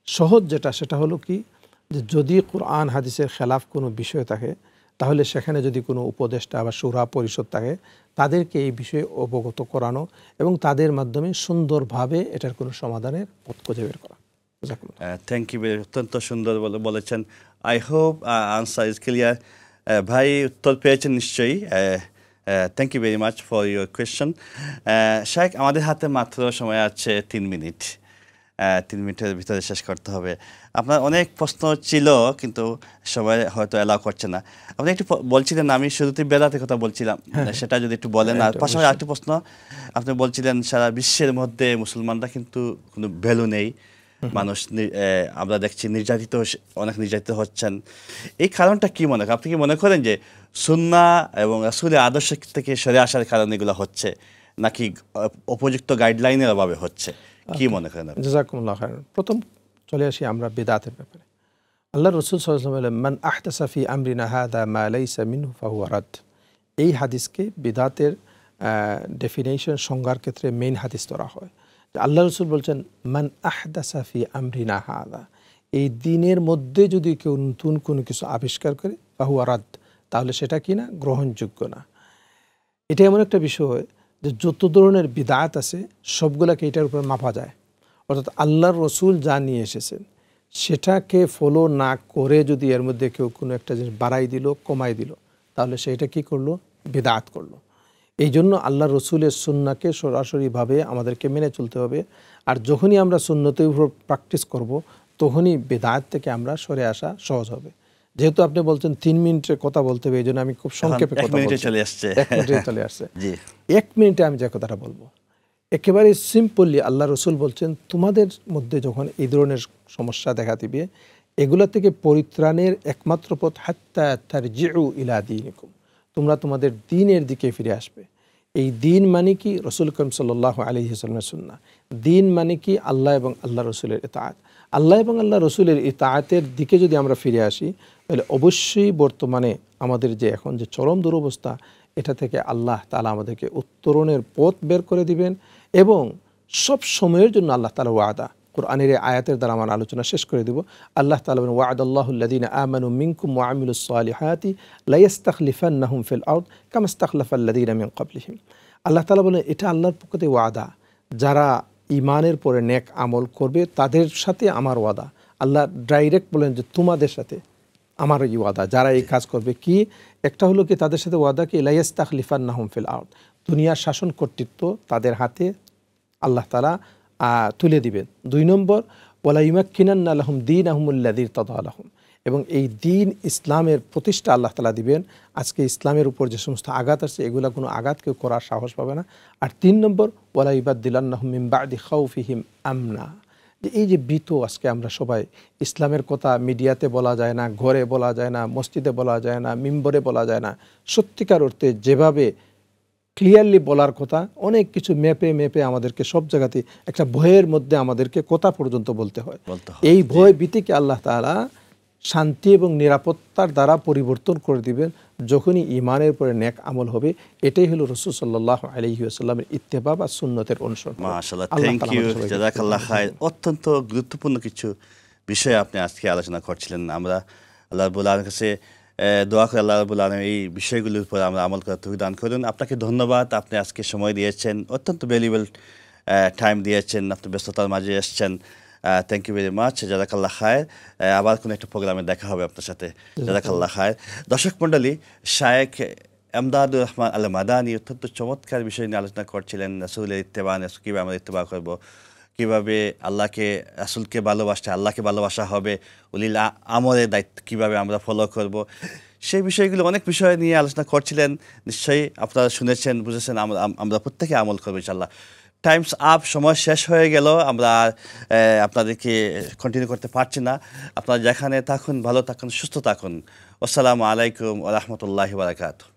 B: সহজ যেটা সেটা হলো কি, যে যদি কোরআন হাদিসের খেলাফ কোনো বিষয় থাকে, তাহলে সেখানে যদি কোনো উপদেষ্টা বা শুরা পরিষদ থাকে, তাদেরকে এই বিষয়ে অবগত করানো এবং তাদের মাধ্যমে সুন্দরভাবে এটার কোনো সমাধানের পথ খুঁজে বের করা।
A: থ্যাংক ইউ, অত্যন্ত সুন্দর বলেছেন। I hope answer is clear. ভাই উত্তর পেয়েছেন নিশ্চয়ই। Thank you very much for your question. শাইখ, আমাদের হাতে মাত্র সময় আছে 3 মিনিট। 3 মিনিটের ভিতরে শেষ করতে হবে। আপনার অনেক প্রশ্ন ছিল কিন্তু সবাই হয়তো অ্যালাউ করছে না। আপনি একটু বলছিলেন, আমি শুরুতেই বেদাতের কথা বলছিলাম, সেটা যদি একটু বলেন। আর পাশাপাশি আরেকটি প্রশ্ন, আপনি বলছিলেন সারা বিশ্বের মধ্যে মুসলমানরা কিন্তু কোনো ভ্যালু নেই, মানুষ আমরা দেখছি অনেক নির্যাতিত হচ্ছেন। এই কারণটা কি মনে করেন? আপনি কি মনে করেন যে সুন্নাহ এবং রাসূলের আদর্শ থেকে সরে আসার কারণে এগুলো হচ্ছে, নাকি উপযুক্ত গাইডলাইনের অভাবে হচ্ছে? কি মনে করেন?
B: জাযাকুমুল্লাহ খায়রান। প্রথম চলে আসি আমরা বিদআতের ব্যাপারে। আল্লাহ রাসূল সাল্লাল্লাহু আলাইহি ওয়া সাল্লাম বলেন, মান আহদাসা ফি আমরিনা হাযা মা লাইসা মিনহু ফাহুয়া রাদ। এই হাদিসকে বিদআতের ডেফিনেশন সংজ্ঞার ক্ষেত্রে মেইন হাদিস ধরা হয়। আল্লাহ রাসূল বলছেন, মান আহদাসা ফি আমরিনা হাযা, এই দ্বীনের মধ্যে যদি কেউ নতুন কোনো কিছু আবিষ্কার করে ফাহুয়া রাদ, তাহলে সেটা কি না, গ্রহণযোগ্য না। এটা এমন একটা বিষয় যে যত ধরনের বিদআত আছে সবগুলাকে এটার উপর মাপা যায়। অর্থাৎ আল্লাহর রসুল যা নিয়ে এসেছেন সেটাকে ফলো না করে যদি এর মধ্যে কেউ কোনো একটা জিনিস বাড়াই দিল, কমাই দিল, তাহলে সেটা কি করলো, বিদআত করলো। এই জন্য আল্লাহ রসুলের সুন্নাহকে সরাসরিভাবে আমাদেরকে মেনে চলতে হবে। আর যখনই আমরা সুন্নতের উপর প্র্যাকটিস করব, তখনই বিদআত থেকে আমরা সরে আসা সহজ হবে। যেহেতু আপনি বলছেন 3 মিনিটের কথা বলতে হবে, এই জন্য আমি খুব সংক্ষেপে কথা বলছি।
A: 1 মিনিটে চলে আসছে।
B: 1 মিনিটে চলে আসছে। 1 মিনিটে আমি যে কথাটা বলবো, একেবারে সিম্পলি আল্লাহ রসুল বলছেন, তোমাদের মধ্যে যখন এই ধরনের সমস্যা দেখা দিবে, এগুলা থেকে পরিত্রাণের একমাত্র পথ হাত্তা তারজিউ ইলা দীনিকুম, তোমরা তোমাদের দ্বীনের দিকে ফিরে আসবে। এই দ্বীন মানে কি? রাসূল করিম সাল্লাল্লাহু আলাইহি ওয়াসাল্লামের সুন্নাহ। দ্বীন মানে কি? আল্লাহ এবং আল্লাহ রসুলের ইতাআত। আল্লাহ এবং আল্লাহ রসুলের ইতাআতের দিকে যদি আমরা ফিরে আসি, তাহলে অবশ্যই বর্তমানে আমাদের যে এখন যে চরম দুরবস্থা, এটা থেকে আল্লাহ তাআলা আমাদেরকে উত্তরণের পথ বের করে দিবেন। এবং সব সময়ের জন্য আল্লাহ তাআলা ওয়াদা, কোরআনের এই আয়াতের দ্বারা আমার আলোচনা শেষ করে দিব। আল্লাহ তাআলা বলেন, ওয়া'দাল্লাহুল্লাযীনা আমানু মিনকুম ওয়া আমিলুস সালিহাতি লা ইস্তাখলিফান্নাহুম ফিল আরদ কামা ইস্তাখলাফাল্লাযীনা মিন ক্বাবলিহিম। আল্লাহ তাআলা বলেন, এটা আল্লাহর পক্ষ থেকে ওয়াদা, যারা ঈমানের পরে নেক আমল করবে তাদের সাথে আমার ওয়াদা। আল্লাহ ডাইরেক্ট বলেন যে তোমাদের সাথে আমার এই ওয়াদা, যারা এই কাজ করবে। কি একটা হলো কি, তাদের সাথে ওয়াদা কি, লা ইস্তাখলিফান্নাহুম ফিল আরদ, দুনিয়ার শাসন কর্তৃত্ব তাদের হাতে আল্লাহ তাআলা তুলে দিবেন। 2 নম্বর, ওয়ালা ইউমাক্কিনান্না লাহুম দীনাহুমুল্লাযী ইরতাদা লাহুম, এবং এই দ্বীন ইসলামের প্রতিষ্ঠা আল্লাহ তাআলা দিবেন। আজকে ইসলামের উপর যে সমস্ত আঘাত আছে, এগুলা কোনো আঘাত কেউ করার সাহস পাবে না। আর 3 নম্বর, ওয়ালা ইউবাদদিলান্নাহুম মিন বা'দি খাউফিহিম আমনা, যে এই যে ভীত আজকে আমরা সবাই, ইসলামের কথা মিডিয়াতে বলা যায় না, ঘরে বলা যায় না, মসজিদে বলা যায় না, মিম্বরে বলা যায় না, সত্যিকার অর্থে যেভাবে ক্লিয়ারলি বলার কথা অনেক কিছু মেপে মেপে আমাদেরকে সব জায়গাতে একটা ভয়ের মধ্যে আমাদেরকে কথা পর্যন্ত বলতে হয়। এই ভয় ভীতিকে আল্লাহ তাআলা শান্তি এবং নিরাপত্তার দ্বারা পরিবর্তন করে দিবেন যখনই ঈমানের পরে নেক আমল হবে। এটাই হলো রাসূল সাল্লাল্লাহু আলাইহি ওয়াসাল্লামের ইত্তেবা বা সুন্নতের অনুসরণ।
A: মাশাআল্লাহ, থ্যাংক ইউ, জাযাকাল্লাহ খায়র। অত্যন্ত গুরুত্বপূর্ণ কিছু বিষয় আপনি আজকে আলোচনা করছিলেন। আমরা আল্লাহ রাব্বুল আলামিনের কাছে দোয়া করে আল্লাহ রাব্বুল আলামিন এই বিষয়গুলোর উপর আমরা আমল করার তৌফিক দান করুন। আপনাকে ধন্যবাদ, আপনি আজকে সময় দিয়েছেন, অত্যন্ত ভ্যালুয়েবল টাইম দিয়েছেন, আপনি ব্যস্ততার মাঝে এসেছেন। থ্যাংক ইউ ভেরি মাচ, জাযাকাল্লাহ খায়র। আবার কোনো একটা প্রোগ্রামে দেখা হবে আপনার সাথে, জাযাকাল্লাহ খায়র। দর্শক মণ্ডলী, শায়েখ এমদাদুর রহমান আল মাদানী অত্যন্ত চমৎকার বিষয় নিয়ে আলোচনা করছিলেন। রাসূলের ইত্তেবা, কীভাবে আমরা ইত্তেবা করব, কীভাবে আল্লাহকে, রাসূলকে ভালোবাসতে আল্লাহকে ভালোবাসা হবে, উলিল আমরের দায়িত্ব কীভাবে আমরা ফলো করব, সেই বিষয়গুলো অনেক বিষয় নিয়ে আলোচনা করছিলেন। নিশ্চয়ই আপনারা শুনেছেন, বুঝেছেন। আমরা প্রত্যেকে আমল করবো ইনশাআল্লাহ। টাইমস আপ, সময় শেষ হয়ে গেল, আমরা আপনাদেরকে কন্টিনিউ করতে পারছি না। আপনারা যেখানে থাকুন ভালো থাকুন, সুস্থ থাকুন। আসসালামু আলাইকুম ওয়া রাহমাতুল্লাহি ওয়া বারাকাতুহু।